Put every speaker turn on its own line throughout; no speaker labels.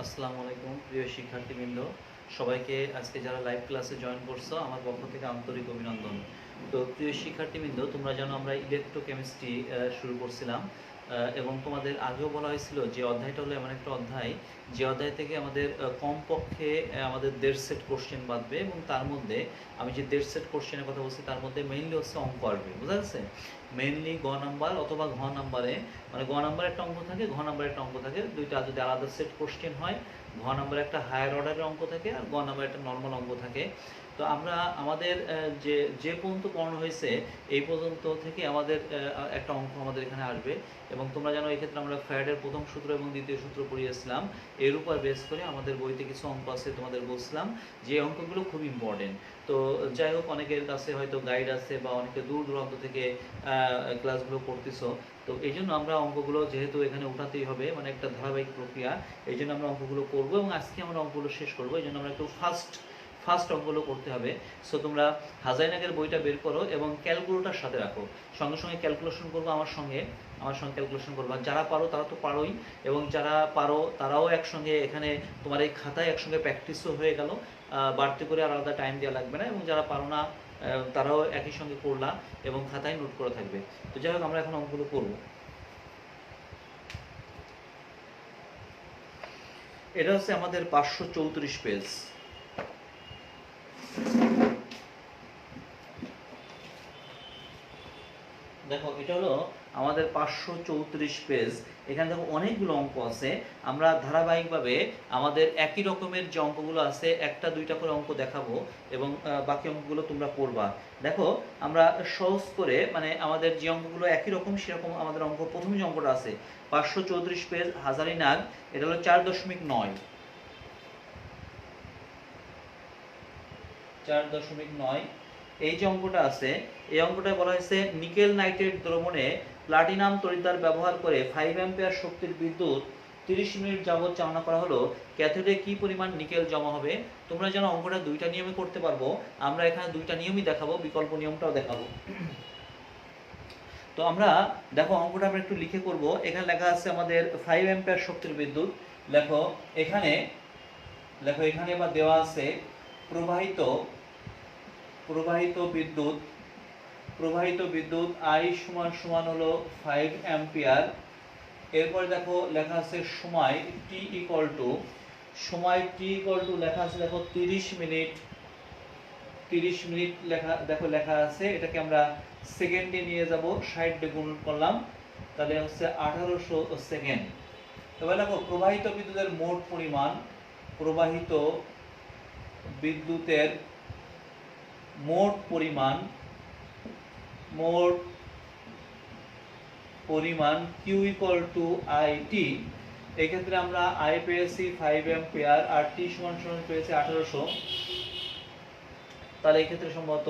আসসালামু আলাইকুম প্রিয় শিক্ষার্থীবৃন্দ, সবাইকে আজকে যারা লাইভ ক্লাসে জয়েন করছো আমার পক্ষ থেকে আন্তরিক অভিনন্দন। তো প্রিয় শিক্ষার্থীবৃন্দ, তোমরা জানো আমরা ইলেকট্রোকেমিস্ট্রি শুরু করছিলাম এবং তোমাদের আগেও বলা হয়েছিল যে অধ্যায়টা হলো এমন একটা অধ্যায় যে অধ্যায় থেকে আমাদের কমপক্ষে আমাদের 1.5 সেট কোশ্চেন বাঁধবে এবং তার মধ্যে আমি যে 1.5 সেট কোশ্চেনের কথা বলছি তার মধ্যে মেইনলি হচ্ছে অঙ্ক আসবে, বুঝা যাচ্ছে? মেইনলি গ নাম্বার অথবা ঘ নাম্বারে, মানে গ নাম্বারে একটা অঙ্ক থাকে, ঘ নাম্বারে একটা অঙ্ক থাকে, দুইটা যদি আলাদা সেট কোশ্চেন হয়, ঘ নাম্বারে একটা হায়ার অর্ডারের অঙ্ক থাকে আর গ নাম্বারে একটা নর্মাল অঙ্ক থাকে। তো আমরা আমাদের যে যে পর্যন্ত পড়ানো হয়েছে এই পর্যন্ত থেকে আমাদের একটা অঙ্ক আমাদের এখানে আসবে এবং তোমরা জানো এই ক্ষেত্রে আমরা ফ্যারাডের প্রথম সূত্র এবং দ্বিতীয় সূত্র পড়িয়েছিলাম। এর উপর বেস করে আমাদের বইতে কিছু অঙ্ক আছে, তোমাদের বলছিলাম যে অঙ্কগুলো খুব ইম্পর্টেন্ট। তো যাই হোক, অনেকের কাছে হয়তো গাইড আছে বা অনেকে দূর দূরান্ত থেকে ক্লাসগুলো করতেছো, তো এই জন্য আমরা অঙ্কগুলো যেহেতু এখানে উঠাতেই হবে, মানে একটা ধারাবাহিক প্রক্রিয়া, এই জন্য আমরা অঙ্কগুলো করবো এবং আজকে আমরা অঙ্কগুলো শেষ করবো। এই জন্য আমরা একটু ফার্স্ট অঙ্কগুলো করতে হবে। সো তোমরা হাজাইনাগের বইটা বের করো এবং ক্যালকুলেটর সাথে রাখো, সঙ্গে সঙ্গে ক্যালকুলেশন করবো, আমার সঙ্গে ক্যালকুলেশন করবো। যারা পারো তারা তো পারোই, এবং যারা পারো তারাও একসঙ্গে এখানে তোমার এই খাতায় একসঙ্গে প্র্যাকটিসও হয়ে গেল, বাড়তি করে আর আলাদা টাইম দেওয়া লাগবে না। এবং যারা পারো না তারাও একই সঙ্গে করলা এবং খাতায় নোট করা থাকবে। তো যাই হোক, আমরা এখন অঙ্কগুলো করবো। এটা হচ্ছে আমাদের 534 পেজ। দেখো, এটা হলো আমাদের 534 পেজ। এখানে দেখো অনেকগুলো অঙ্ক আছে। আমরা ধারাবাহিকভাবে আমাদের একই রকমের যে অঙ্কগুলো আছে একটা দুইটা করে অঙ্ক দেখাবো এবং বাকি অঙ্কগুলো তোমরা করবা। দেখো, আমরা সহজ করে, মানে আমাদের যে অঙ্কগুলো একই রকম সেরকম আমাদের অঙ্ক। প্রথমে যে অঙ্কটা আছে 534 পেজ হাজারিনাগ, এটা হলো 4.9। 4.9 এই যে অঙ্কটা আছে, এই অঙ্কটায় বলা হয়েছে নিকেল নাইট্রেট দ্রবণে প্লাটিনাম তড়িৎদ্বার ব্যবহার করে 5 অ্যাম্পিয়ার শক্তির বিদ্যুৎ 30 মিনিট যাবত চালনা করা হলো, ক্যাথোডে কি পরিমাণ নিকেল জমা হবে? তোমরা যেন অঙ্কটা দুইটা নিয়মে করতে পারবো, আমরা এখানে দুইটা নিয়মই দেখাবো, বিকল্প নিয়মটাও দেখাবো। তো আমরা দেখো অঙ্কটা আমরা একটু লিখে করব। এখানে লেখা আছে আমাদের 5 অ্যাম্পিয়ার শক্তির বিদ্যুৎ। এখানে এবার দেওয়া আছে প্রবাহিত I সমান হলো 5 অ্যাম্পিয়ার। এরপরে দেখো লেখা আছে সময় t ইকুয়াল টু লেখা আছে দেখো 30 মিনিট। লেখা আছে, এটাকে আমরা সেকেন্ডে নিয়ে যাব, 60 দিয়ে গুণ করলাম, তাহলে হচ্ছে 1800 সেকেন্ড। এবার দেখো প্রবাহিত বিদ্যুতের মোট পরিমাণ Q ইকুয়াল টু IT। এক্ষেত্রে আমরা I পেয়েছি 5 অ্যাম্পিয়ার আর T সমান পেয়েছি 1800, তাহলে এক্ষেত্রে সম্ভবত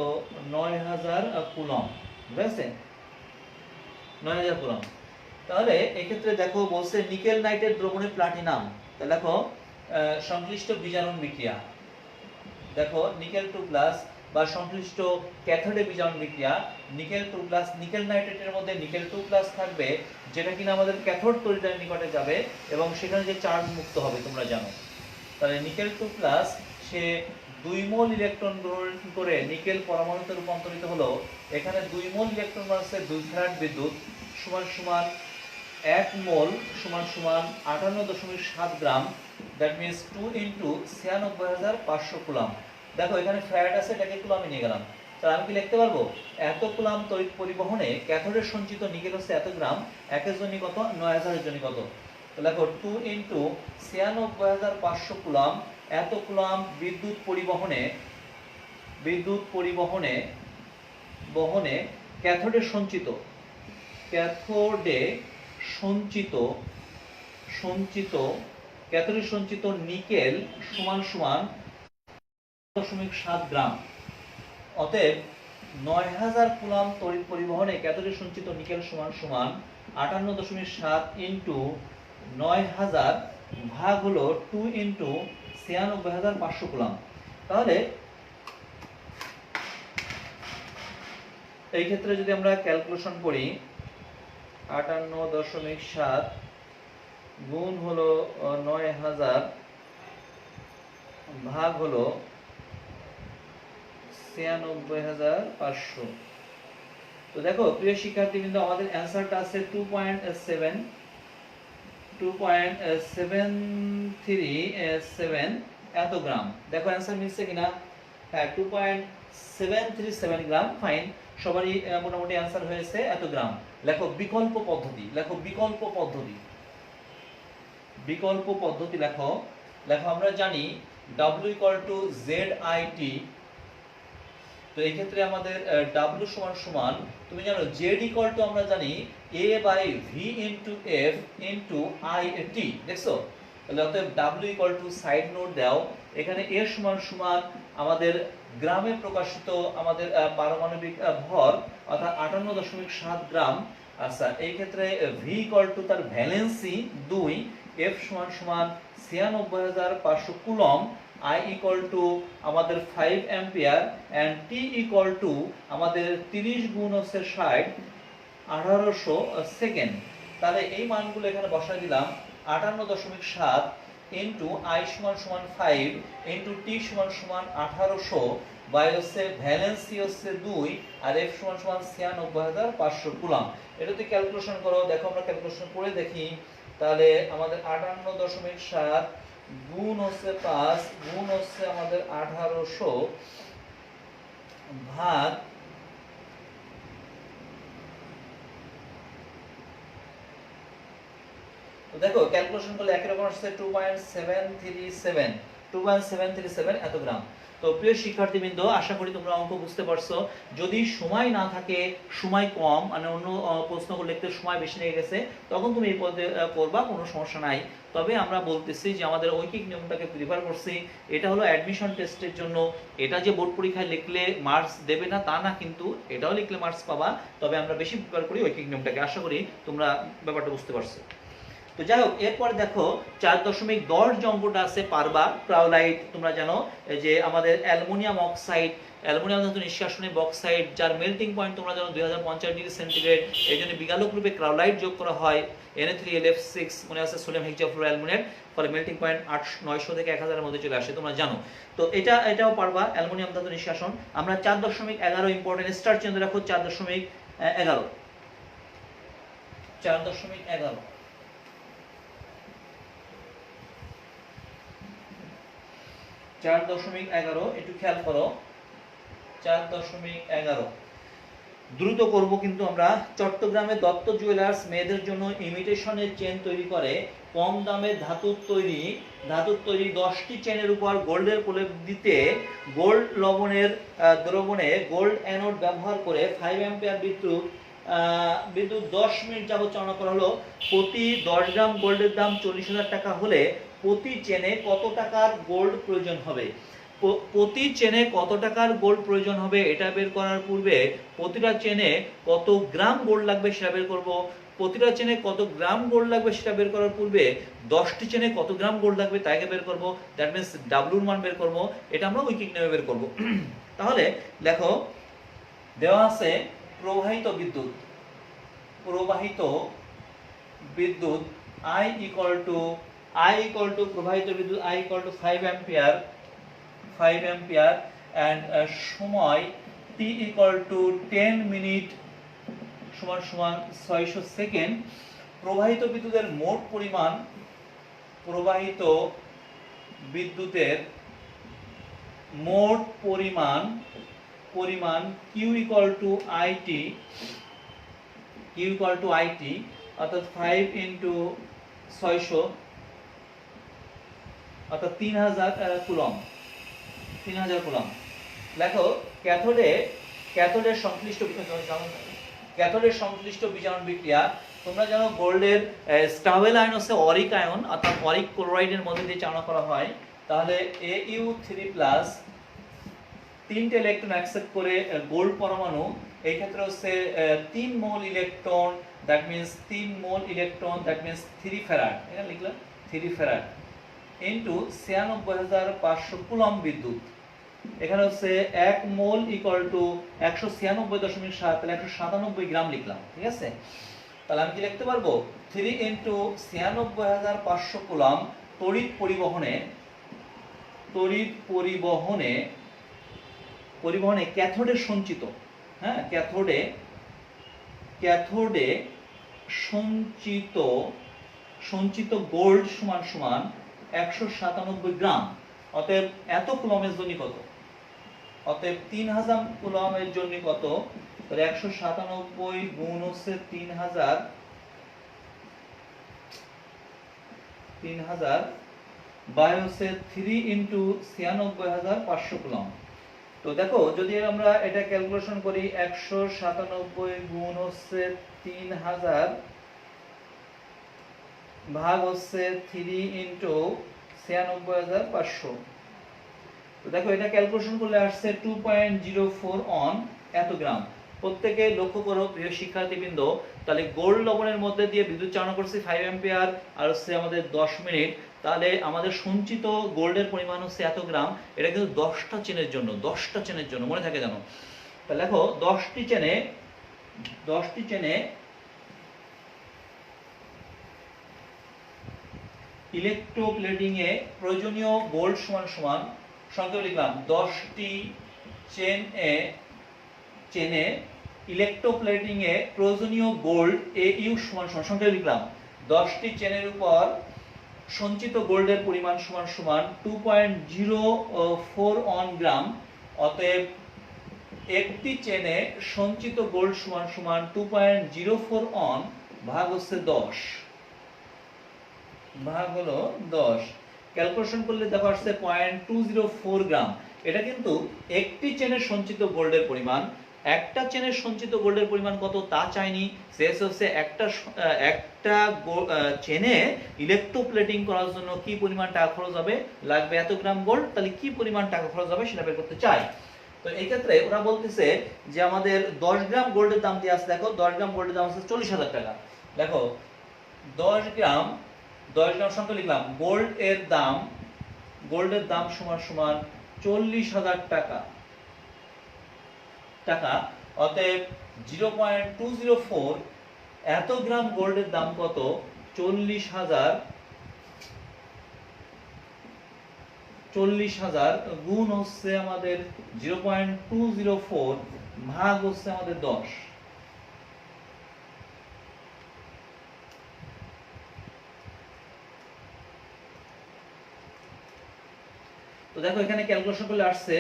9000 কুলম, বুঝেছে? 9000 কুলম। তাহলে এক্ষেত্রে দেখো বলছে নিকেল নাইট্রেট দ্রবণে প্লাটিনাম, তাহলে দেখো সংশ্লিষ্ট বিজারণ বিক্রিয়া, দেখো নিকেল 2 প্লাস বা সংশ্লিষ্ট ক্যাথোডে বিজারণ বিক্রিয়া নিকেল 2 প্লাস, নিকেল নাইট্রেটের মধ্যে নিকেল 2 প্লাস থাকবে যেটা কিনা আমাদের ক্যাথোড তড়িৎদ্বারের নিকটে যাবে এবং সেখানে যে চার্জ মুক্ত হবে তোমরা জানো। তাহলে নিকেল 2 প্লাস সে 2 মোল ইলেকট্রন গ্রহণ করে নিকেল পরমাণুতে রূপান্তরিত হলো। এখানে 2 মোল ইলেকট্রন আছে 2 ফ্যারাড বিদ্যুৎ সমান 1 মোল সমান 58.7 গ্রাম, দ্যাট মিন্স 2 ইন্টু 96,500 কুলাম। দেখো এখানে ফ্যারাড আছে, এটাকে কুলামে নিয়ে গেলাম, তাহলে আমি কি লিখতে পারবো এত কুলাম তড়িৎ পরিবহনে ক্যাথোডের সঞ্চিত নিকেল হচ্ছে এত গ্রাম, একের জন্য কত, 9000 এর জন্য কত, তো দেখো 2 ইন্টু 96,500 কুলাম, এত কুলাম বিদ্যুৎ পরিবহনে ক্যাথোডে সঞ্চিত নিকেল সমান 0.7 গ্রাম। অতএব 9000 কুলাম তড়িৎ পরিবহনে ক্যাথোডে সঞ্চিত নিকেল সমান 58.7 ইন্টু 9000 ভাগ হলো 2 ইন্টু 96,500 কুলাম। তাহলে এই ক্ষেত্রে যদি আমরা ক্যালকুলেশন করি 58.7 গুণ হলো 9000 ভাগ হলো 96,500। তো দেখো প্রিয় শিক্ষার্থীবৃন্দ, আমাদের অ্যান্সারটা আছে 2.737 এত গ্রাম। দেখো অ্যান্সার মিলছে কিনা? হ্যাঁ, 2.737 গ্রাম। ফাইন, সবারই মোটামুটি অ্যান্সার হয়েছে এত গ্রাম। লেখো বিকল্প পদ্ধতি, লেখো বিকল্প পদ্ধতি, বিকল্প পদ্ধতি লেখো। লেখো আমরা জানি W = ZIT। তো এই ক্ষেত্রে আমাদের W সমান সমান, তুমি জানো Z আমরা জানি A/V * F * IT। দেখছো? তাহলে অতএব W সাইড নোট দাও, এখানে A সমান সমান আমাদের গ্রামে প্রকাশিত আমাদের পারমাণবিক ভর অর্থাৎ 58.7 গ্রাম। আচ্ছা, এই ক্ষেত্রে V তার ভ্যালেন্সি 2, F সমান সমান 96,500 কুলম, I = আমাদের 5 অ্যাম্পিয়ার and T = আমাদের 30 গুণ হচ্ছে 60, 1800 সেকেন্ড। তাহলে এই মানগুলো এখানে বসাই দিলাম। 58.7 ইনটু I সমান সমান 5 ইনটু T সমান সমান 1800 বাই হচ্ছে ভ্যালেন্সি হচ্ছে 2 আর F সমান সমান 96,500 কুলম। এটাতে ক্যালকুলেশন করো। দেখো আমরা ক্যালকুলেশন করে দেখি। তাহলে আমাদের 58.7 গুণ হচ্ছে 5 গুণ হচ্ছে আমাদের 1800 ভাগ দেখো ক্যালকুলেশন করলে একই রকম আসছে 2.737 এত গ্রাম। তো প্রিয় শিক্ষার্থীবৃন্দ, আশা করি তোমরা অঙ্ক বুঝতে পারছো। যদি সময় না থাকে, সময় কম, মানে অন্য প্রশ্নগুলো লিখতে সময় বেশি লেগে গেছে, তখন তুমি এই পদে করবা, কোনো সমস্যা নাই। তবে আমরা বলতেছি যে আমাদের ঐকিক নিয়মটাকে প্রিফার করছি। এটা হলো অ্যাডমিশন টেস্টের জন্য। এটা যে বোর্ড পরীক্ষায় লিখলে মার্কস দেবে না তা না, কিন্তু এটাও লিখলে মার্কস পাবা। তবে আমরা বেশি প্রিফার করি ঐকিক নিয়মটাকে। আশা করি তোমরা ব্যাপারটা বুঝতে পারছো। তো যাই হোক, এরপর দেখো 4.10 যে অঙ্কটা আছে পারবা। ক্রাওলাইট তোমরা জানো যে আমাদের অ্যালুমিনিয়াম অক্সাইড, অ্যালুমিনিয়াম ধাতু নিষ্কাশনে বক্সাইড, যার মেল্টিং পয়েন্ট তোমরা জানো 2050 ডিগ্রি সেন্টিগ্রেড। এই জন্য বিগালক রূপে ক্রাওলাইট যোগ করা হয়। Na3LF6 মনে আছে সোডিয়াম হেক্সাফ্লোরালুমিনেট, ফলে মেল্টিং পয়েন্ট 900 থেকে 1000 এর মধ্যে চলে আসে, তোমরা জানো। তো এটাও পারবা, অ্যালুমিনিয়াম ধাতু নিষ্কাশন। আমরা 4.11 ইম্পর্টেন্ট স্টার চেঞ্জ রাখো। 4.11 4.11 একটু খেয়াল করো। 4.11 দ্রুত করব কিন্তু আমরা। চট্টগ্রামে দত্ত জুয়েলার্স মেয়েদের জন্য ইমিটেশনের চেন তৈরি করে। কম দামে ধাতুর তৈরি 10টি চেনের উপর গোল্ডের প্রলেপ দিতে গোল্ড লবণের দ্রবণে গোল্ড অ্যানোড ব্যবহার করে 5 অ্যাম্পিয়ার বিদ্যুৎ 10 মিনিট যাবত চালনা করা হলো। প্রতি 10 গ্রাম গোল্ডের দাম 40,000 টাকা হলে প্রতি চেনে কত টাকার গোল্ড প্রয়োজন হবে? প্রতি চেনে কত টাকার গোল্ড প্রয়োজন হবে এটা বের করার পূর্বে প্রতিটা চেনে কত গ্রাম গোল্ড লাগবে সেটা বের করব। প্রতিটা চেনে কত গ্রাম গোল্ড লাগবে সেটা বের করার পূর্বে 10টি চেনে কত গ্রাম গোল্ড লাগবে তাকে বের করব। দ্যাট মিন্স ডাব্লিউর মান বের করব। এটা আমরা ঐকিক নিয়মে বের করব। তাহলে দেখো দেওয়া আছে প্রবাহিত বিদ্যুৎ I equal to প্রবাহিত বিদ্যুৎ I equal to 5 ampere and সময় T equal to 10 মিনিট সমান সমান 600 সেকেন্ড। প্রবাহিত বিদ্যুতের মোট পরিমাণ, প্রবাহিত বিদ্যুতের মোট পরিমাণ Q equal to IT অর্থাৎ 5 into 600 অর্থাৎ 3000 কুলম। লেখো ক্যাথোডের সংশ্লিষ্ট বিজারণ বিক্রিয়া। তোমরা জানো গোল্ডের স্টাবেল আয়ন হচ্ছে অরিক আয়ন, অর্থাৎ অরিক ক্লোরাইডের মধ্যে দিয়ে চালনা করা হয়। তাহলে Au3+ 3টে ইলেকট্রন অ্যাকসেপ্ট করে গোল্ড পরমাণু। এই ক্ষেত্রে হচ্ছে 3 মোল electron, that means 3 mole electron, that means 3 farad. এখানে লিখলাম 3 ফ্যারাড ইনটু 96,500 কুলম বিদ্যুৎ। এখানে হচ্ছে 1 মোল ইকুয়াল টু 196.7, তাহলে 197 গ্রাম লিখলাম। ঠিক আছে, তাহলে আমি কি লিখতে পারবো 3 ইনটু 96,500 কুলম তড়িৎ পরিবহনে তড়িৎ পরিবহনে ক্যাথোডে সঞ্চিত, হ্যাঁ, ক্যাথোডে সঞ্চিত গোল্ড সমান সমান 197 গ্রাম। অতএব এত কুলম্বের জন্য কত? অতএব 3000 কুলম্বের জন্য কত? তাহলে 197 গুণ হচ্ছে 3000 বাই হচ্ছে 3 ইন্টু 96500 কুলম্ব। তো দেখো যদি আমরা এটা ক্যালকুলেশন করি, 197 গুণ হচ্ছে 3000 ভাগ হচ্ছে 3 ইন্টু 96500। তো দেখো এটা ক্যালকুলেশন করলে আসছে 2.04 অন এত গ্রাম। প্রত্যেকে লক্ষ্য করো প্রিয় শিক্ষার্থীবৃন্দ, তাহলে গোল্ড লবণের মধ্যে দিয়ে বিদ্যুৎ চালনা করছি 5 অ্যাম্পিয়ার আর হচ্ছে আমাদের 10 মিনিট, তাহলে আমাদের সঞ্চিত গোল্ডের পরিমাণ হচ্ছে এত গ্রাম। এটা কিন্তু 10টা চেনের জন্য মনে থাকে জানো। তাহলে দেখো 10টি চেনে ইলেকট্রোপ্লেটিং এ প্রয়োজনীয় গোল্ড সমান সমান সংক্ষেপে লিখলাম 10টি চেনে ইলেকট্রোপ্লেটিং এ প্রয়োজনীয় গোল্ড AU সমান সমান সংক্ষেপে লিখলাম 10টি চেনের উপর সঞ্চিত গোল্ডের পরিমাণ সমান সমান 2.04 অন গ্রাম। অতএব একটি চেনে সঞ্চিত গোল্ড সমান সমান 2.04 অন ভাগ হচ্ছে 10 ভাগ হলো 10। ক্যালকুলেশন করলে দেখা আসছে 0.204 গ্রাম। এটা কিন্তু একটি চেনের সঞ্চিত গোল্ডের পরিমাণ। একটা চেনের সঞ্চিত গোল্ডের পরিমাণ কত তা চাইনি, শেষ হচ্ছে একটা চেনে ইলেকট্রোপ্লেটিং করার জন্য কি পরিমাণ টাকা খরচ হবে, লাগবে এত গ্রাম গোল্ড, তাহলে কি পরিমাণ টাকা খরচ হবে সেটা বের করতে চাই। তো এই ক্ষেত্রে ওরা বলতেছে যে আমাদের 10 গ্রাম গোল্ডের দাম দিয়ে আছে, দেখো 10 গ্রাম গোল্ডের দাম আছে 40,000 টাকা। দেখো 10 গ্রাম সংখ্যা লিখলাম, গোল্ডের দাম সমান সমান 40,000 টাকা। অতএব 0.204 এত গ্রাম গোল্ডের দাম কত? 40,000 গুণ হচ্ছে আমাদের 0.204 ভাগ হচ্ছে আমাদের 10। তো দেখো এখানে ক্যালকুলেশন করলে আসছে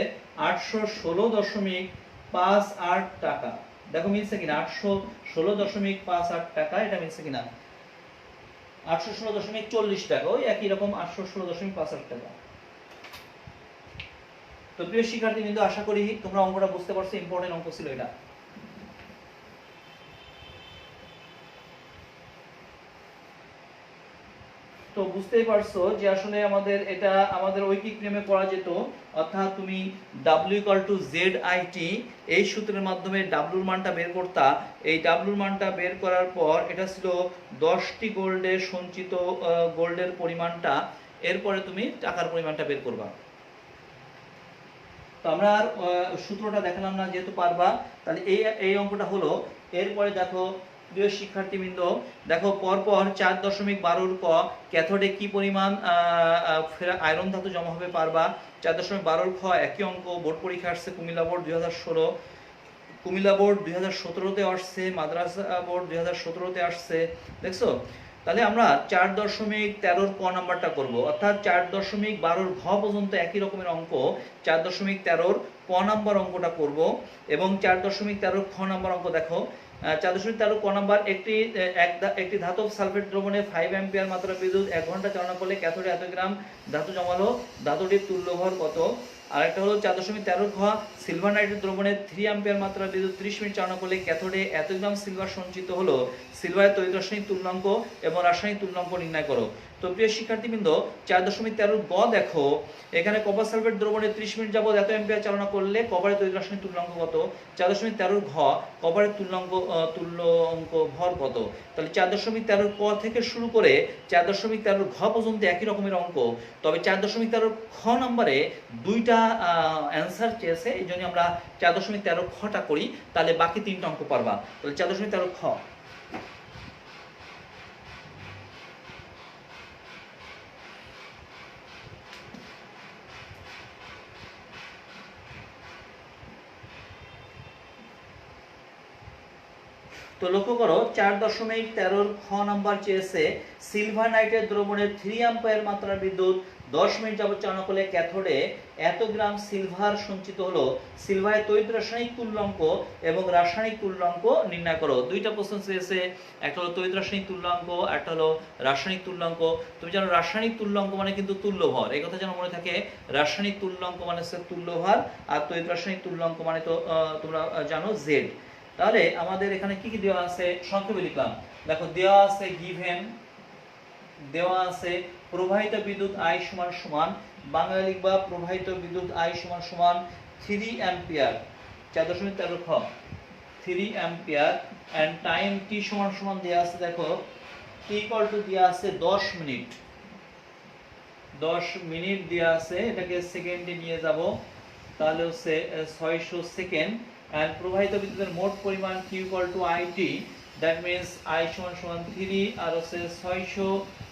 816.58 টাকা। দেখো মিলছে কিনা? 816.58 টাকা, এটা মিলছে কিনা? 816.40 টাকা, ওই একই রকম 816.58 টাকা। তো প্রিয় শিক্ষার্থী কিন্তু আশা করি তোমরা অঙ্কটা বুঝতে পারছো, ইম্পর্টেন্ট অঙ্ক ছিল এটা। তো বুঝতেই পারছো যে আসলে এটা আমাদের ঐকিক নিয়মে করা যেত, অর্থাৎ তুমি W=ZIT এই সূত্রের মাধ্যমে W এর মানটা বের করতা। এই W এর মানটা বের করার পর এটা ছিল 10টি গোল্ডের সঞ্চিত গোল্ডের পরিমাণটা, এরপরে তুমি টাকার পরিমাণটা বের করবা। তো আমরা আর সূত্রটা দেখালাম না, যেহেতু পারবা, তাহলে এই অঙ্কটা হলো। এরপরে দেখো প্রিয় শিক্ষার্থীবৃন্দ, দেখো পরপর 4.12 ক ক্যাথোডে কি পরিমাণ আয়রন ধাতু জমা হবে পারবা। 4.12 খ একই অঙ্ক বোর্ড পরীক্ষা আসছে, কুমিল্লা বোর্ড 2016, কুমিল্লা বোর্ড 2017-তে আসছে, মাদ্রাসা বোর্ড 2017-তে আসছে, দেখছো। তাহলে আমরা 4.13 ক নাম্বারটা করব, অর্থাৎ 4.12 ঘ পর্যন্ত একই রকমের অঙ্ক 4.13 ক নাম্বার অঙ্কটা করব, এবং 4.13 খ নাম্বার অঙ্ক দেখো। 4.13 ক নাম্বার, একটি ধাতব সালফেট দ্রবণে 5 অ্যাম্পিয়ার মাত্রা বিদ্যুৎ 1 ঘন্টা চালনা করলে ক্যাথোডে এত গ্রাম ধাতু জমালো, ধাতুটির তুল্যভর কত? আরেকটা হলো 4.13 ঘ, সিলভার নাইট্রেট দ্রবণে 3 অ্যাম্পিয়ার মাত্রা বিদ্যুৎ 30 মিনিট চালনা করলে ক্যাথোডে এত গ্রাম সিলভার সঞ্চিত হলো, সিলভারের তড়িৎ রাসায়নিক তুল্যাঙ্ক এবং রাসায়নিক তুল্যাঙ্ক নির্ণয় করো। তো প্রিয় শিক্ষার্থীবৃন্দ 4.13 গ দেখো, এখানে কপার সালফেট দ্রবণে 30 মিনিট যাবত এত অ্যাম্পিয়ার চালনা করলে কপারের তড়িৎ রাসায়নিক তুল্যাঙ্ক কত? 4.13 ঘ, কপারের তুল্যাঙ্ক ভর কত? তাহলে 4.13 ক থেকে শুরু করে 4.13 ঘ পর্যন্ত একই রকমের অঙ্ক, তবে 4.13 খ নম্বরে দুইটা অ্যান্সার চেয়েছে, এই জন্য আমরা 4.13 খটা করি, তাহলে বাকি তিনটা অঙ্ক পারবা। তাহলে 4.13 খ, তো লক্ষ্য করো 4.13 খ নাম্বার চেয়েছে সিলভার নাইট্রেট দ্রবণের 3 অ্যাম্পিয়ার মাত্রার বিদ্যুৎ 10 মিনিট যাবত চালনা করলে ক্যাথোডে এত গ্রাম সিলভার সঞ্চিত হলো। সিলভারের তড়িৎ রাসায়নিক তুল্যাঙ্ক এবং রাসায়নিক তুল্যাঙ্ক নির্ণয় করো। দুইটা প্রশ্ন চেয়েছে, একটা হলো তড়িৎ রাসায়নিক তুল্যাঙ্ক, একটা হলো রাসায়নিক তুল্যাঙ্ক। তুমি জানো রাসায়নিক তুল্যাঙ্ক মানে কিন্তু তুল্য ভর, এই কথা যেন মনে থাকে। রাসায়নিক তুল্যাঙ্ক মানে হচ্ছে তুল্য ভর, আর তড়িৎ রাসায়নিক তুল্যাঙ্ক মানে তো তোমরা জানো জেড। তাহলে আমাদের এখানে কি কি দেওয়া আছে সংক্ষেপে লিখলাম। দেখো দেওয়া আছে গিভেন, দেওয়া আছে প্রবাহিত বিদ্যুৎ I সমান সমান, বাংলা লিখবা প্রবাহিত বিদ্যুৎ I সমান সমান 3 অ্যাম্পিয়ার, 4.13 খ 3 অ্যাম্পিয়ার, এন্ড টাইম t সমান সমান দেওয়া আছে। দেখো t ইকুয়াল টু দেওয়া আছে 10 মিনিট, 10 মিনিট দেওয়া আছে, এটাকে সেকেন্ডে নিয়ে যাব, তাহলে হচ্ছে 600 সেকেন্ড। এন্ড প্রবাহিত বিদ্যুতের মোট পরিমাণ q equal to it, that means I সমান সমান 3 আর হচ্ছে 600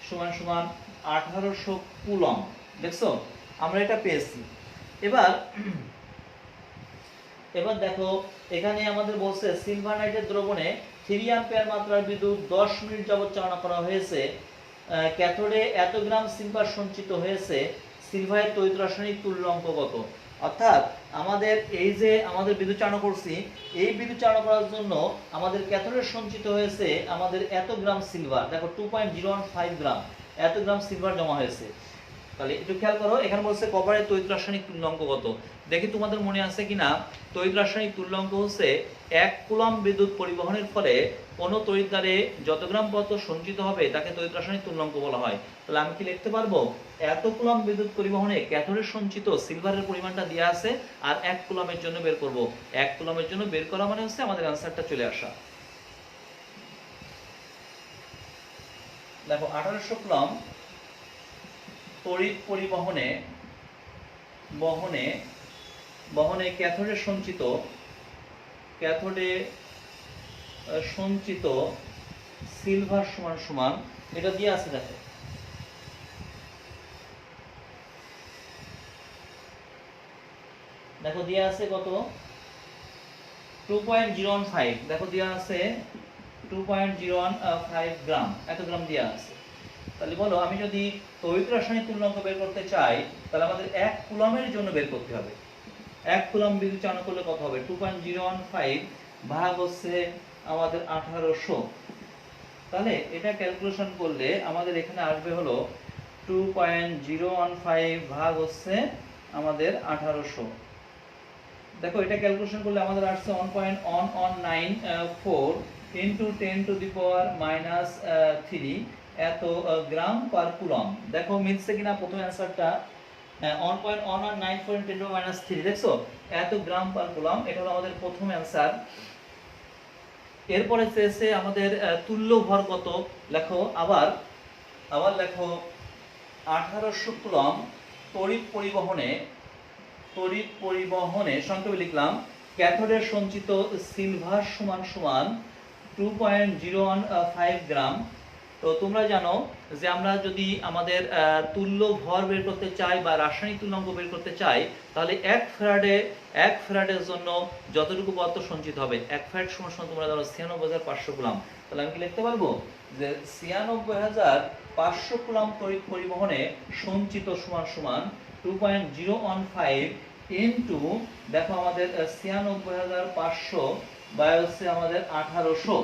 সমান সমান 1800 কুলম। দেখছো আমরা এটা পেয়েছি। এবার দেখো এখানে আমাদের বলছে সিলভার নাইট্রেট দ্রবণে 3 অ্যাম্পিয়ার মাত্রার বিদ্যুৎ 10 মিনিট যাবত চালনা করা হয়েছে, ক্যাথোডে এত গ্রাম সিলভার সঞ্চিত হয়েছে, সিলভারের তড়িৎ রাসায়নিক তুল্যাঙ্ক কত? অর্থাৎ আমাদের এই যে আমাদের বিদ্যুৎ চালনা করছি, এই বিদ্যুৎ চালনা করার জন্য আমাদের ক্যাথোডে সঞ্চিত হয়েছে আমাদের এত গ্রাম সিলভার। দেখো 2.015 গ্রাম, এত গ্রাম সিলভার জমা হয়েছে। তাহলে একটু খেয়াল করো, এখানে বলছে কপারের তড়িৎ রাসায়নিক তুল্যাঙ্ক কত। দেখি তোমাদের মনে আছে কিনা। তড়িৎ রাসায়নিক তুল্যাঙ্ক হচ্ছে 1 কুলম বিদ্যুৎ পরিবহনের ফলে কোন তড়িৎদ্বারে যত গ্রাম পদার্থ সঞ্চিত হবে তাকে তড়িৎ রাসায়নিক তুল্যাঙ্ক বলা হয়। তাহলে আমি কি লিখতে পারবো, এত কুলম বিদ্যুৎ পরিবহনে ক্যাথোডে সঞ্চিত সিলভারের পরিমাণটা দেওয়া আছে, আর 1 কুলমের জন্য বের করব। 1 কুলমের জন্য বের করা মানে হচ্ছে আমাদের অ্যানসারটা চলে আসা। দেখো 1800 কুলম তড়িৎ পরিবহনে ক্যাথোডে সঞ্চিত সিলভার সমান সমান এটা দিয়ে আছে। দেখো দিয়ে আছে কত 2.015, দেখো দেওয়া আছে 2.015 গ্রাম, এত গ্রাম দেওয়া আছে। তাহলে বলো আমি যদি তড়িৎ রাসায়নিক তুল্যাঙ্ক বের করতে চাই তাহলে আমাদের 1 কুলমের জন্য বের করতে হবে। 1 কুলম বিদ্যুৎ চালনা করলে কত হবে, 2.015 ভাগ হচ্ছে আমাদের 1800। তাহলে এটা ক্যালকুলেশন করলে আমাদের এখানে আসবে হলো 2.015 ভাগ হচ্ছে আমাদের 1800। দেখো এটা ক্যালকুলেশন করলে আমাদের আসছে 1.1194 into 10 to the power minus 3 এত গ্রাম পার কুলম। দেখো মিলছে কিনা প্রথম অ্যানসারটা 1.1194 ইনটু 10 টু মাইনাস 3, দেখছো এত গ্রাম পার কুলম, এটা হলো আমাদের প্রথম অ্যানসার। এরপরে চেয়েছে আমাদের তুল্য ভর কত। লেখো আবার লেখো 1800 কুলম তড়িৎ পরিবহনে সংক্ষেপে লিখলাম ক্যাথোডের সঞ্চিত সিলভার সমান সমান 2.015 গ্রাম। তো তোমরা জানো যে আমরা যদি আমাদের তুল্য ভর বের করতে চাই বা রাসায়নিক তুল্যাঙ্ক বের করতে চাই তাহলে 1 ফ্যারাডের জন্য যতটুকু পদার্থ সঞ্চিত হবে, 1 ফ্যারাড সমান সমান তোমরা জানো 96500 কুলম। তাহলে আমি কি লিখতে পারবো যে 96500 কুলম তড়িৎ পরিবহনে সঞ্চিত সমান সমান 2.015 ইনটু দেখো আমাদের 96500 বাই হচ্ছে আমাদের 1800।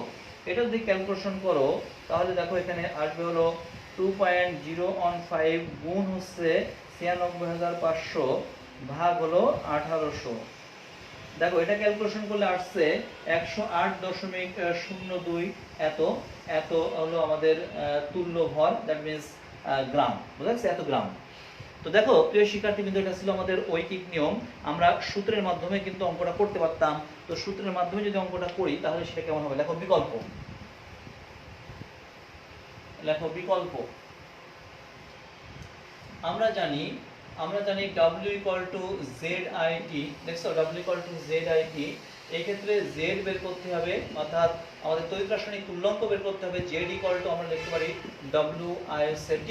এটা যদি ক্যালকুলেশন করো তাহলে দেখো এখানে আসবে হলো 2.015 গুণ হচ্ছে 96500 ভাগ হলো 1800। দেখো এটা ক্যালকুলেশন করলে আসছে 108.02 এত হলো আমাদের তুল্য ভর, দ্যাট মিন্স গ্রাম, বুঝা গেছে এত গ্রাম। তো দেখো প্রিয় শিক্ষার্থীবৃন্দ, এটা ছিল আমাদের ঐকিক নিয়ম। আমরা সূত্রের মাধ্যমে কিন্তু অঙ্কটা করতে পারতাম। তো সূত্রের মাধ্যমে যদি অঙ্কটা করি তাহলে সেটা কেমন হবে, লেখো বিকল্প। আমরা জানি W ইকুয়াল টু ZIT, দেখছো W ইকুয়াল টু ZIT। এই ক্ষেত্রে Z বের করতে হবে, অর্থাৎ আমাদের তড়িৎ রাসায়নিক তুল্যাঙ্ক বের করতে হবে। Z ইকুয়াল টু আমরা লিখতে পারি WIT,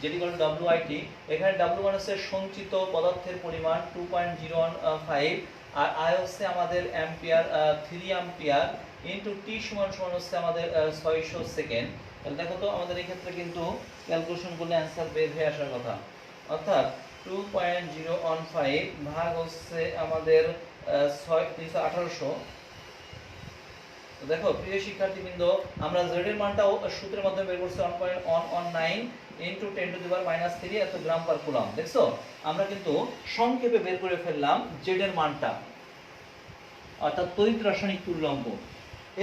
Z equal to WIT। এখানে W মানে হচ্ছে সঞ্চিত পদার্থের পরিমাণ 2.015 আর I হচ্ছে আমাদের অ্যাম্পিয়ার, 3 অ্যাম্পিয়ার। ইন্টু টি সমান সমান হচ্ছে আমাদের 600 সেকেন্ড। তাহলে দেখো তো আমাদের এই ক্ষেত্রে কিন্তু ক্যালকুলেশন করলে অ্যান্সার বের হয়ে আসার কথা, অর্থাৎ 2.015 ভাগ হচ্ছে আমাদের 1800। দেখো প্রিয় শিক্ষার্থীবৃন্দ, আমরা z এর মানটা সূত্রের মাধ্যমে বের করছি 1.119 ইনটু 10 টু দি পাওয়ার -3 এত গ্রাম পার কুলম্ব। দেখছো আমরা কিন্তু সংক্ষেপে বের করে ফেললাম z এর মানটা, অর্থাৎ তড়িৎ রাসায়নিক তুল্যাঙ্ক।